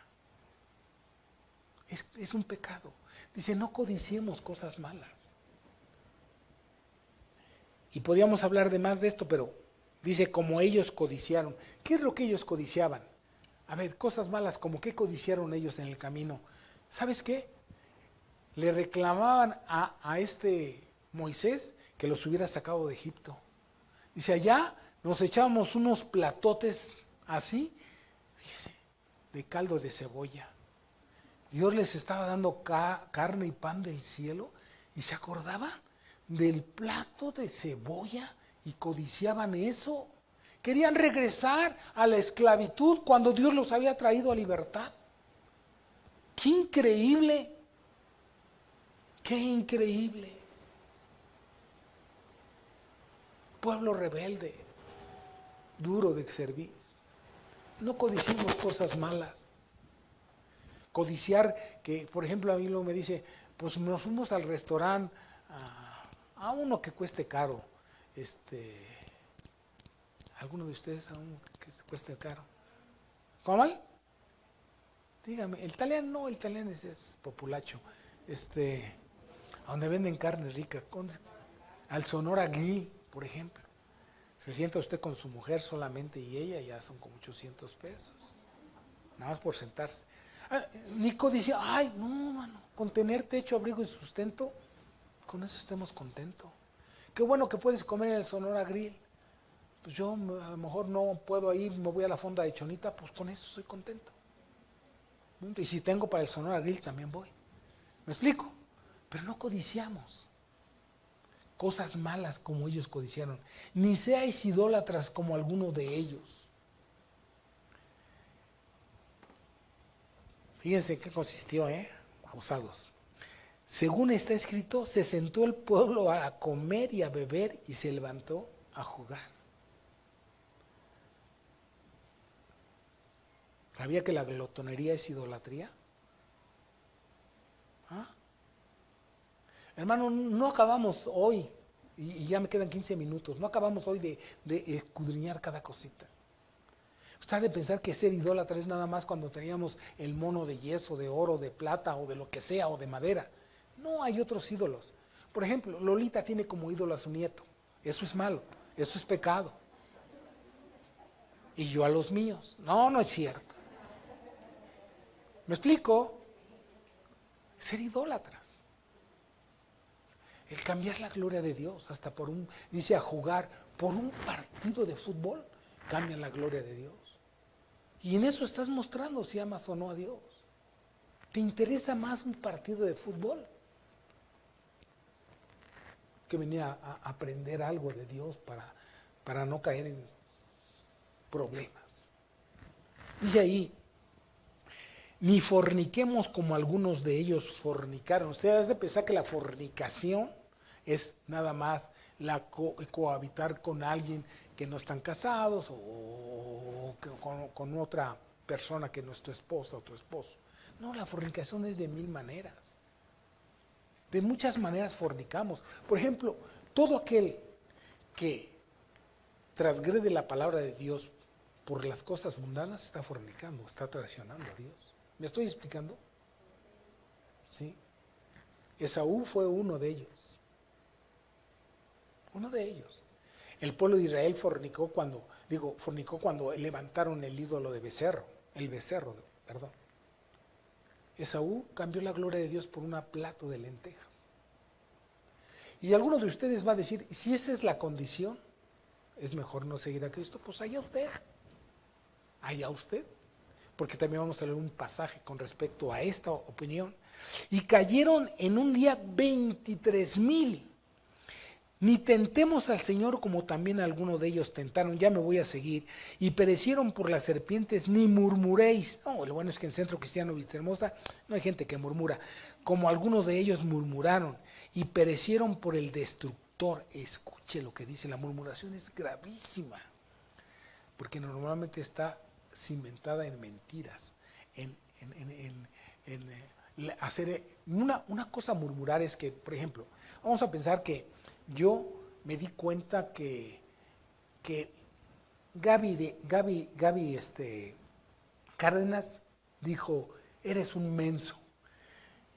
Es un pecado. Dice, no codiciemos cosas malas. Y podíamos hablar de más de esto, pero dice, como ellos codiciaron. ¿Qué es lo que ellos codiciaban? A ver, cosas malas, como qué codiciaron ellos en el camino. ¿Sabes qué? Le reclamaban a este Moisés que los hubiera sacado de Egipto. Dice, allá nos echábamos unos platotes así, fíjese, de caldo de cebolla. Dios les estaba dando carne y pan del cielo y se acordaban del plato de cebolla y codiciaban eso. Querían regresar a la esclavitud cuando Dios los había traído a libertad. ¡Qué increíble! ¡Qué increíble! Pueblo rebelde, duro de servir. No codiciemos cosas malas. Codiciar, que por ejemplo a mí luego me dice, pues nos fuimos al restaurante a uno que cueste caro. ¿Alguno de ustedes a uno que cueste caro? ¿Cómo mal? Dígame, el italiano no, el italiano es populacho. donde venden carne rica, al Sonora Grill, por ejemplo. Se sienta usted con su mujer solamente y ella, ya son como 800 pesos. Nada más por sentarse. Nico dice, ay, no, mano, con tener techo, abrigo y sustento, con eso estemos contentos. Qué bueno que puedes comer en el Sonora Grill. Pues yo a lo mejor no puedo ir, me voy a la fonda de Chonita, pues con eso estoy contento. Y si tengo para el Sonora Grill también voy. ¿Me explico? Pero no codiciamos cosas malas como ellos codiciaron. Ni seáis idólatras como algunos de ellos. Fíjense en qué consistió, abusados. Según está escrito, se sentó el pueblo a comer y a beber y se levantó a jugar. ¿Sabía que la glotonería es idolatría? ¿Ah? Hermano, no acabamos hoy, y ya me quedan 15 minutos, no acabamos hoy de escudriñar cada cosita. Usted ha de pensar que ser idólatra es nada más cuando teníamos el mono de yeso, de oro, de plata o de lo que sea, o de madera. No, hay otros ídolos. Por ejemplo, Lolita tiene como ídolo a su nieto. Eso es malo, eso es pecado. Y yo a los míos. No, no es cierto. ¿Me explico? Ser idólatras. El cambiar la gloria de Dios, hasta dice a jugar por un partido de fútbol, cambian la gloria de Dios. Y en eso estás mostrando si amas o no a Dios. ¿Te interesa más un partido de fútbol que venir a aprender algo de Dios para no caer en problemas? Dice ahí, ni forniquemos como algunos de ellos fornicaron. Ustedes deben pensar que la fornicación es nada más cohabitar con alguien que no están casados o con otra persona que no es tu esposa o tu esposo. No, la fornicación es de 1000 maneras. De muchas maneras fornicamos. Por ejemplo, todo aquel que transgrede la palabra de Dios por las cosas mundanas está fornicando, está traicionando a Dios. ¿Me estoy explicando? ¿Sí? Esaú fue uno de ellos. Uno de ellos. El pueblo de Israel fornicó cuando levantaron el ídolo de becerro, perdón. Esaú cambió la gloria de Dios por un plato de lentejas. Y alguno de ustedes va a decir, si esa es la condición, es mejor no seguir a Cristo, pues allá usted. Allá usted. Porque también vamos a leer un pasaje con respecto a esta opinión. Y cayeron en un día 23,000. Ni tentemos al Señor como también algunos de ellos tentaron, ya me voy a seguir, y perecieron por las serpientes, ni murmuréis. No, lo bueno es que en Centro Cristiano Vistahermosa no hay gente que murmura, como algunos de ellos murmuraron, y perecieron por el destructor. Escuche lo que dice, la murmuración es gravísima, porque normalmente está cimentada en mentiras, en hacer una cosa. Murmurar es que, por ejemplo, vamos a pensar que yo me di cuenta que Gaby Cárdenas dijo, eres un menso,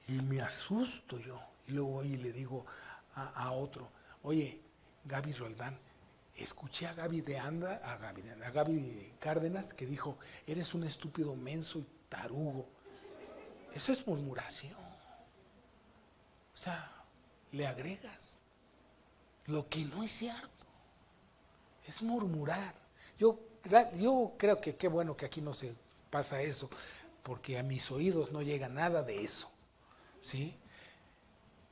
y me asusto yo, y luego voy y le digo a otro, oye, Gaby Roldán, escuché a Gaby Cárdenas que dijo, eres un estúpido menso y tarugo. Eso es murmuración. O sea, le agregas lo que no es cierto. Es murmurar. Yo creo que qué bueno que aquí no se pasa eso, porque a mis oídos no llega nada de eso. ¿Sí?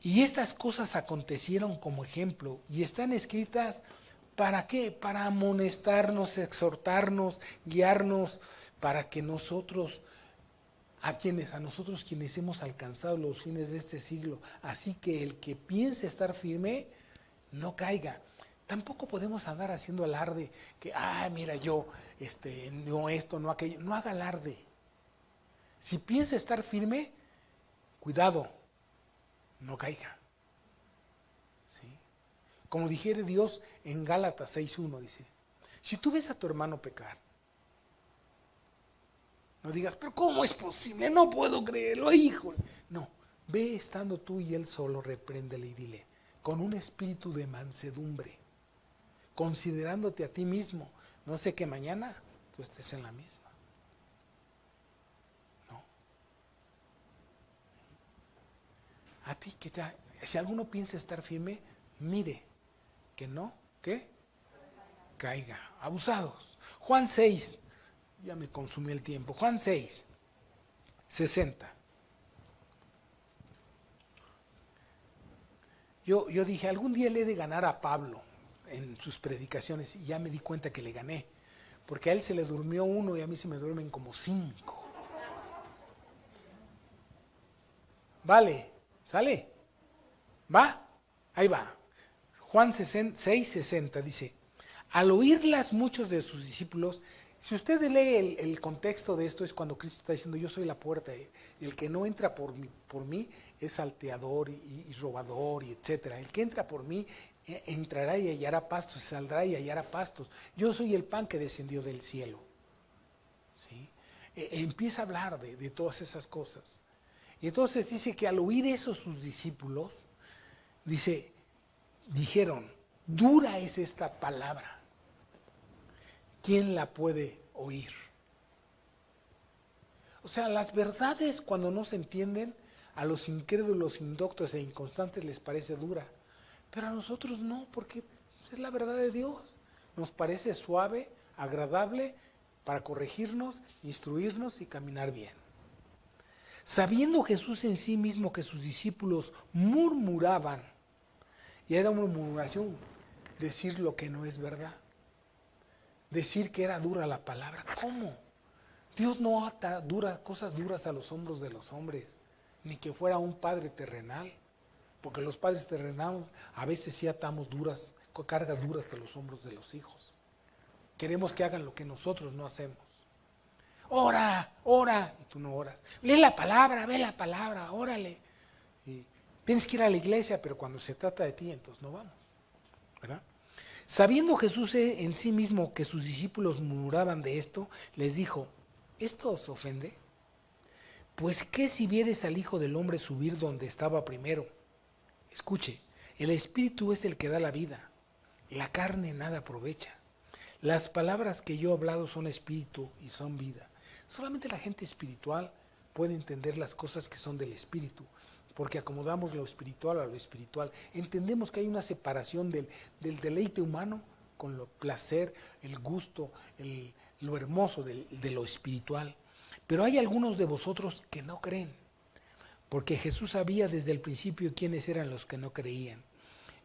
Y estas cosas acontecieron como ejemplo y están escritas. ¿Para qué? Para amonestarnos, exhortarnos, guiarnos, para que nosotros quienes hemos alcanzado los fines de este siglo, así que el que piense estar firme, no caiga. Tampoco podemos andar haciendo alarde, que, mira yo, no esto, no aquello, no haga alarde. Si piensa estar firme, cuidado, no caiga. ¿Sí? Como dijere Dios en Gálatas 6:1, dice, si tú ves a tu hermano pecar, no digas, pero ¿cómo es posible? No puedo creerlo, híjole. No, Ve estando tú y él solo, repréndele y dile, con un espíritu de mansedumbre, considerándote a ti mismo, no sé que mañana tú estés en la misma. No. A ti si alguno piensa estar firme, mire que no, ¿qué? Caiga. Abusados. Juan 6, ya me consumí el tiempo. Juan 6, 60. Yo dije, algún día le he de ganar a Pablo en sus predicaciones y ya me di cuenta que le gané. Porque a él se le durmió uno y a mí se me duermen como 5. Vale, ¿sale? ¿Va? Ahí va. Juan 6:60 dice, al oírlas muchos de sus discípulos, si usted lee el contexto de esto, es cuando Cristo está diciendo, yo soy la puerta, y el que no entra por mí es salteador y robador, y etcétera. El que entra por mí entrará y hallará pastos, saldrá y hallará pastos. Yo soy el pan que descendió del cielo. ¿Sí? Empieza a hablar de todas esas cosas. Y entonces dice que al oír eso sus discípulos, dijeron, dura es esta palabra. ¿Quién la puede oír? O sea, las verdades cuando no se entienden, a los incrédulos, indoctos e inconstantes les parece dura. Pero a nosotros no, porque es la verdad de Dios. Nos parece suave, agradable, para corregirnos, instruirnos y caminar bien. Sabiendo Jesús en sí mismo que sus discípulos murmuraban, y era una murmuración, decir lo que no es verdad. Decir que era dura la palabra. ¿Cómo? Dios no ata cosas duras a los hombros de los hombres, ni que fuera un padre terrenal, porque los padres terrenales a veces sí atamos cargas duras a los hombros de los hijos. Queremos que hagan lo que nosotros no hacemos. Ora, ora, y tú no oras. Lee la palabra, ve la palabra, órale. Y tienes que ir a la iglesia, pero cuando se trata de ti, entonces no vamos, ¿verdad? Sabiendo Jesús en sí mismo que sus discípulos murmuraban de esto, les dijo, ¿esto os ofende? Pues ¿qué si vieres al Hijo del Hombre subir donde estaba primero? Escuche, el Espíritu es el que da la vida, la carne nada aprovecha. Las palabras que yo he hablado son espíritu y son vida. Solamente la gente espiritual puede entender las cosas que son del Espíritu, porque acomodamos lo espiritual a lo espiritual. Entendemos que hay una separación del deleite humano con lo placer, el gusto, lo hermoso de lo espiritual. Pero hay algunos de vosotros que no creen, porque Jesús sabía desde el principio quiénes eran los que no creían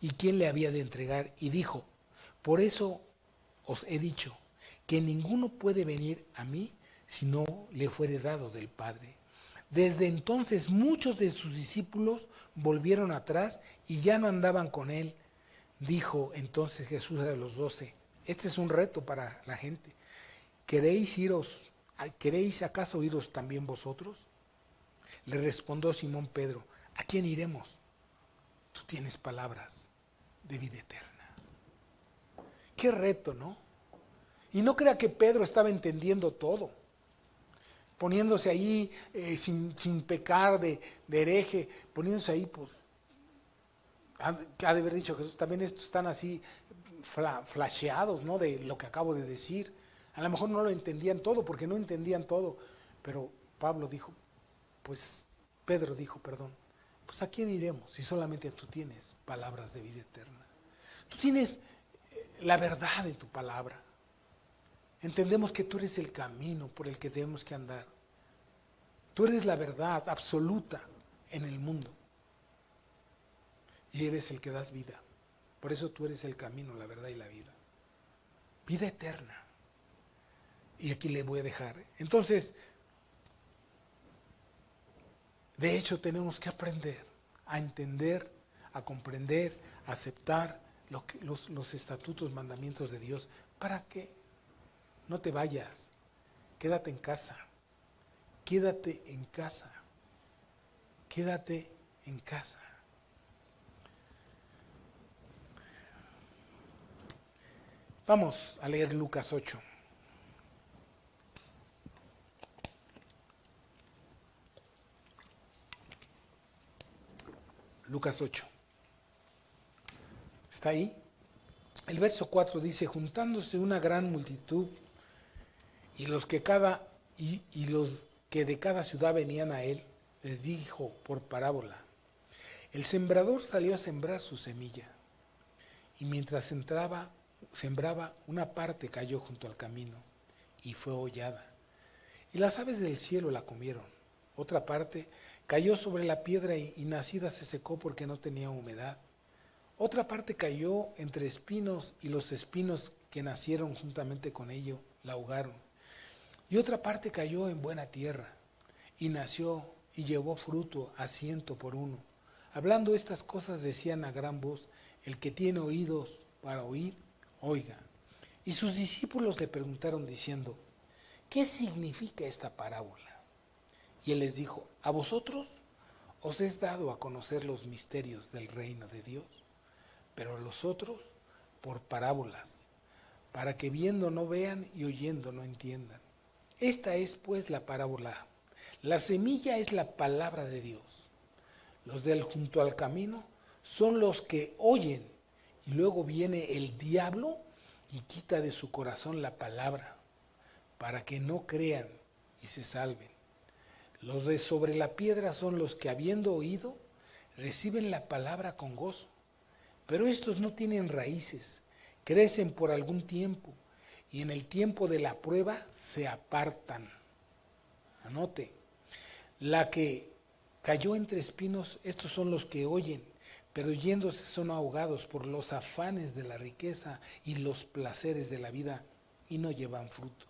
y quién le había de entregar, y dijo, por eso os he dicho que ninguno puede venir a mí si no le fuere dado del Padre. Desde entonces muchos de sus discípulos volvieron atrás y ya no andaban con él. Dijo entonces Jesús a los 12, este es un reto para la gente. ¿Queréis acaso iros también vosotros? Le respondió Simón Pedro, ¿a quién iremos? Tú tienes palabras de vida eterna. Qué reto, ¿no? Y no crea que Pedro estaba entendiendo todo, poniéndose ahí sin pecar de hereje, poniéndose ahí, pues, ha de haber dicho Jesús, también estos están así flasheados, ¿no? De lo que acabo de decir. A lo mejor no lo entendían todo, porque no entendían todo, pero Pedro dijo, pues ¿a quién iremos si solamente tú tienes palabras de vida eterna? Tú tienes la verdad en tu palabra. Entendemos que tú eres el camino por el que debemos que andar. Tú eres la verdad absoluta en el mundo. Y eres el que das vida. Por eso tú eres el camino, la verdad y la vida. Vida eterna. Y aquí le voy a dejar. Entonces, de hecho tenemos que aprender a entender, a comprender, a aceptar los estatutos, mandamientos de Dios, para que no te vayas, quédate en casa, quédate en casa, quédate en casa. Vamos a leer Lucas 8. Lucas 8. ¿Está ahí? El verso 4 dice, juntándose una gran multitud y los que de cada ciudad venían a él, les dijo por parábola, el sembrador salió a sembrar su semilla y mientras sembraba, una parte cayó junto al camino y fue hollada y las aves del cielo la comieron. Otra parte cayó sobre la piedra y nacida se secó porque no tenía humedad. Otra parte cayó entre espinos y los espinos que nacieron juntamente con ello la ahogaron. Y otra parte cayó en buena tierra y nació y llevó fruto a 100 por uno. Hablando estas cosas decían a gran voz, el que tiene oídos para oír, oiga. Y sus discípulos le preguntaron diciendo, ¿qué significa esta parábola? Y él les dijo, a vosotros os es dado a conocer los misterios del reino de Dios, pero a los otros por parábolas, para que viendo no vean y oyendo no entiendan. Esta es pues la parábola. La semilla es la palabra de Dios. Los del junto al camino son los que oyen y luego viene el diablo y quita de su corazón la palabra para que no crean y se salven. Los de sobre la piedra son los que habiendo oído reciben la palabra con gozo, pero estos no tienen raíces, crecen por algún tiempo y en el tiempo de la prueba se apartan. Anote, la que cayó entre espinos, estos son los que oyen, pero yéndose son ahogados por los afanes de la riqueza y los placeres de la vida y no llevan fruto.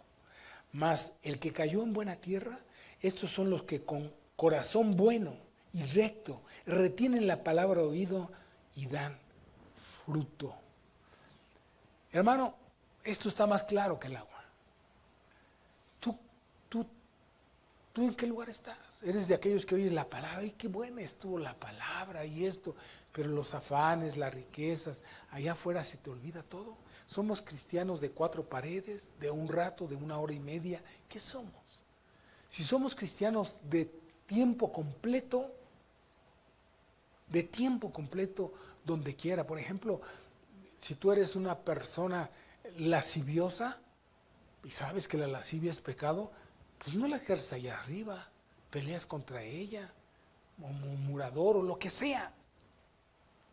Mas el que cayó en buena tierra, estos son los que con corazón bueno y recto retienen la palabra oído y dan fruto. Hermano, esto está más claro que el agua. ¿Tú en qué lugar estás? Eres de aquellos que oyes la palabra, ¡ay, qué buena estuvo la palabra y esto! Pero los afanes, las riquezas, allá afuera se te olvida todo. Somos cristianos de 4 paredes, de un rato, de 1 hora y media. ¿Qué somos? Si somos cristianos de tiempo completo donde quiera. Por ejemplo, si tú eres una persona lasciviosa y sabes que la lascivia es pecado, pues no la ejerces allá arriba, peleas contra ella, o murmurador o lo que sea.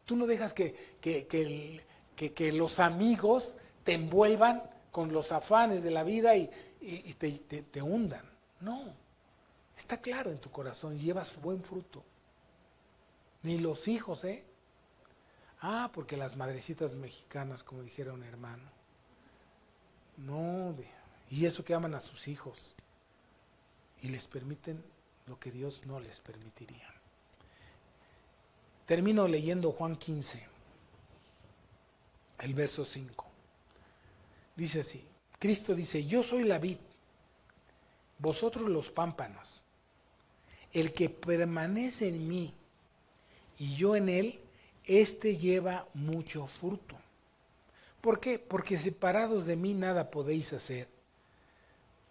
Tú no dejas que los amigos te envuelvan con los afanes de la vida y te hundan. No, está claro en tu corazón, llevas buen fruto. Ni los hijos, porque las madrecitas mexicanas, como dijera un hermano, no, y eso que aman a sus hijos y les permiten lo que Dios no les permitiría. Termino leyendo Juan 15, el verso 5. Dice así, Cristo dice, yo soy la vid, vosotros los pámpanos. El que permanece en mí y yo en él, éste lleva mucho fruto. ¿Por qué? Porque separados de mí nada podéis hacer.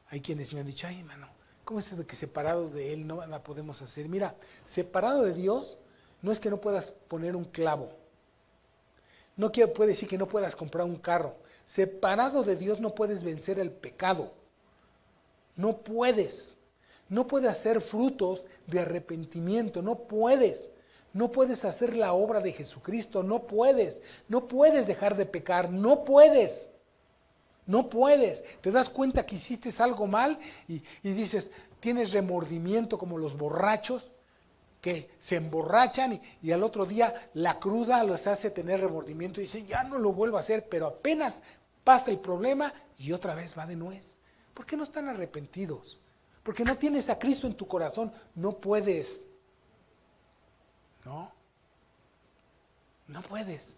Hay quienes me han dicho, ay hermano, ¿cómo es eso de que separados de él no nada podemos hacer? Mira, separado de Dios no es que no puedas poner un clavo. No puede decir que no puedas comprar un carro. Separado de Dios no puedes vencer el pecado. No puedes. No puedes hacer frutos de arrepentimiento. No puedes. No puedes hacer la obra de Jesucristo. No puedes. No puedes dejar de pecar. No puedes. No puedes. Te das cuenta que hiciste algo mal y dices, tienes remordimiento como los borrachos que se emborrachan y al otro día la cruda los hace tener remordimiento y dicen, ya no lo vuelvo a hacer, pero apenas pasa el problema y otra vez va de nuez. ¿Por qué no están arrepentidos? Porque no tienes a Cristo en tu corazón, no puedes. No puedes.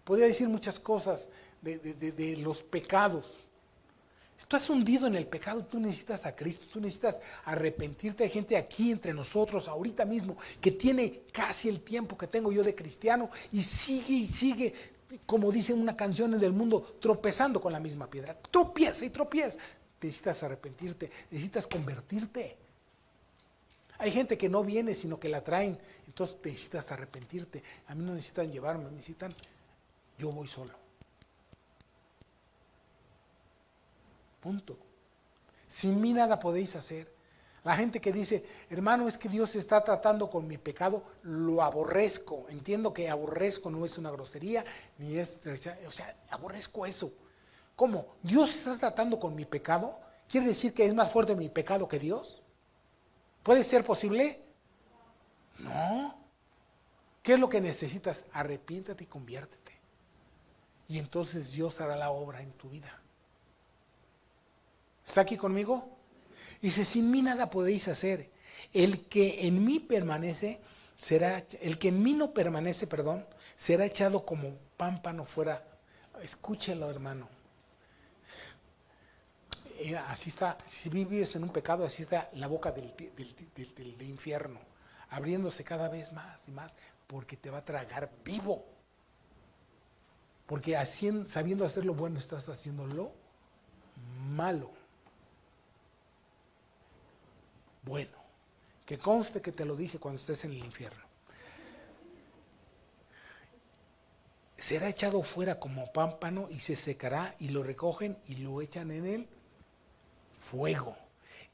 Podría decir muchas cosas de los pecados. Si tú has hundido en el pecado, tú necesitas a Cristo, tú necesitas arrepentirte. Hay gente aquí entre nosotros, ahorita mismo, que tiene casi el tiempo que tengo yo de cristiano y sigue, como dice una canción en el mundo, tropezando con la misma piedra. Tropieza y tropieza. Necesitas arrepentirte, necesitas convertirte. Hay gente que no viene, sino que la traen. Entonces necesitas arrepentirte. A mí no necesitan llevarme, necesitan, yo voy solo. Punto. Sin mí nada podéis hacer. La gente que dice, hermano, es que Dios está tratando con mi pecado, lo aborrezco. Entiendo que aborrezco no es una grosería, ni es, o sea, aborrezco eso. ¿Cómo? ¿Dios está tratando con mi pecado? ¿Quiere decir que es más fuerte mi pecado que Dios? ¿Puede ser posible? No. ¿Qué es lo que necesitas? Arrepiéntate y conviértete. Y entonces Dios hará la obra en tu vida. ¿Está aquí conmigo? Dice, sin mí nada podéis hacer. El que en mí permanece, el que en mí no permanece, será echado como pámpano fuera. Escúchenlo, hermano. Así está, si vives en un pecado, así está la boca del infierno, abriéndose cada vez más y más, porque te va a tragar vivo. Porque sabiendo hacer lo bueno, estás haciendo lo malo. Bueno, que conste que te lo dije cuando estés en el infierno. Será echado fuera como pámpano y se secará, y lo recogen y lo echan en el fuego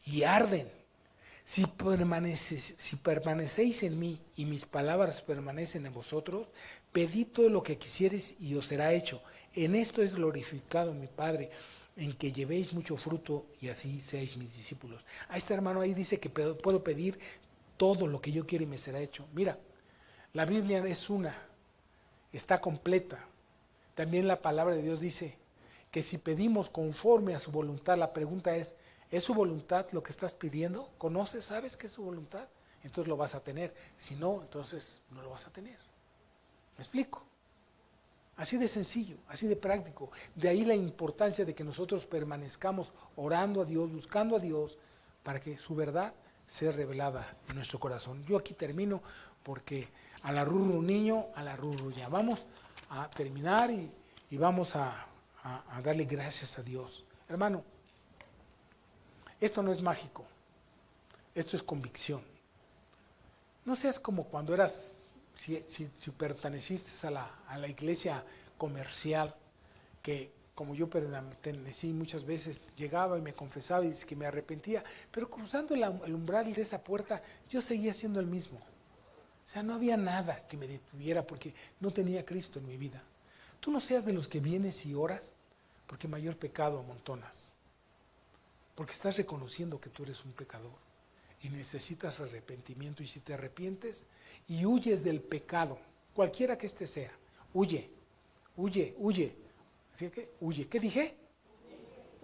y arden. Si permanecéis en mí y mis palabras permanecen en vosotros, pedid todo lo que quisiereis y os será hecho. En esto es glorificado mi Padre, en que llevéis mucho fruto y así seáis mis discípulos. A este hermano ahí dice que puedo pedir todo lo que yo quiero y me será hecho. Mira, la Biblia es una, está completa. También la palabra de Dios dice que si pedimos conforme a su voluntad, la pregunta ¿es su voluntad lo que estás pidiendo? ¿Conoces, sabes qué es su voluntad? Entonces lo vas a tener. Si no, entonces no lo vas a tener. ¿Me explico? Así de sencillo, así de práctico. De ahí la importancia de que nosotros permanezcamos orando a Dios, buscando a Dios, para que su verdad sea revelada en nuestro corazón. Yo aquí termino porque a la rurru niño, a la rurru ya. Vamos a terminar y vamos a darle gracias a Dios. Hermano, esto no es mágico, esto es convicción. No seas como cuando eras... Si perteneciste a la iglesia comercial, que como yo pertenecí muchas veces, llegaba y me confesaba y dice que me arrepentía, pero cruzando el umbral de esa puerta, yo seguía siendo el mismo. O sea, no había nada que me detuviera porque no tenía Cristo en mi vida. Tú no seas de los que vienes y oras, porque mayor pecado amontonas. Porque estás reconociendo que tú eres un pecador y necesitas arrepentimiento. Y si te arrepientes y huyes del pecado, cualquiera que este sea, huye. Así que huye. ¿Qué dije?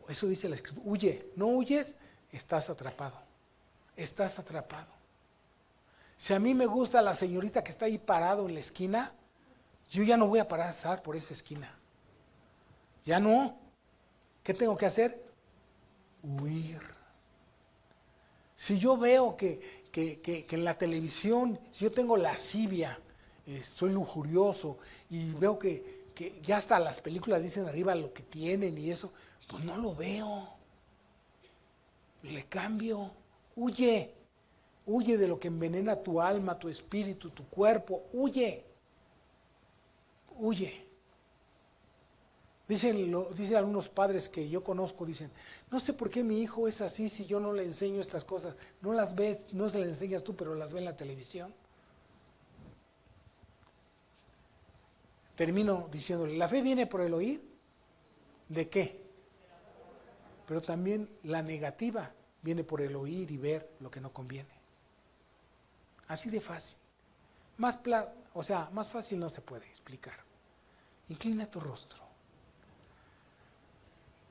Eso dice la Escritura. Huye. No huyes, estás atrapado. Estás atrapado. Si a mí me gusta la señorita que está ahí parado en la esquina, yo ya no voy a pasar por esa esquina. Ya no. ¿Qué tengo que hacer? Huir. Si yo veo que en la televisión, si yo tengo lascivia, soy lujurioso y veo que ya hasta las películas dicen arriba lo que tienen y eso, pues no lo veo. Le cambio. Huye. Huye de lo que envenena tu alma, tu espíritu, tu cuerpo. Huye. Huye. Dicen algunos padres que yo conozco, dicen, no sé por qué mi hijo es así si yo no le enseño estas cosas. No las ves, no se las enseñas tú, pero las ve en la televisión. Termino diciéndole, la fe viene por el oír. ¿De qué? Pero también la negativa viene por el oír y ver lo que no conviene. Así de fácil. Más fácil no se puede explicar. Inclina tu rostro.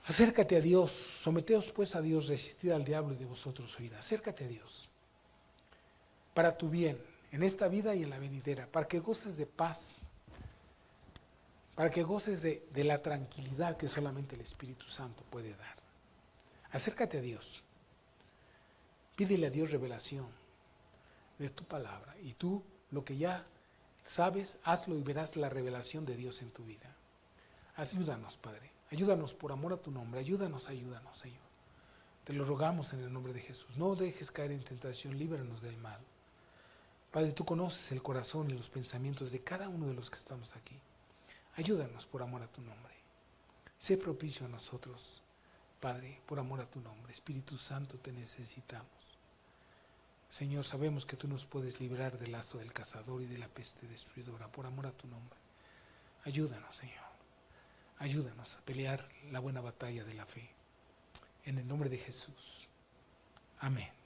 Acércate a Dios, someteos pues a Dios, resistid al diablo y de vosotros huirá. Acércate a Dios, para tu bien, en esta vida y en la venidera, para que goces de paz, para que goces de la tranquilidad que solamente el Espíritu Santo puede dar. Acércate a Dios, pídele a Dios revelación de tu palabra, y tú lo que ya sabes, hazlo y verás la revelación de Dios en tu vida. Ayúdanos, Padre. Ayúdanos por amor a tu nombre, ayúdanos, Señor. Te lo rogamos en el nombre de Jesús. No dejes caer en tentación, líbranos del mal. Padre, tú conoces el corazón y los pensamientos de cada uno de los que estamos aquí. Ayúdanos por amor a tu nombre. Sé propicio a nosotros, Padre, por amor a tu nombre. Espíritu Santo, te necesitamos. Señor, sabemos que tú nos puedes librar del lazo del cazador y de la peste destruidora, por amor a tu nombre. Ayúdanos, Señor. Ayúdanos a pelear la buena batalla de la fe. En el nombre de Jesús. Amén.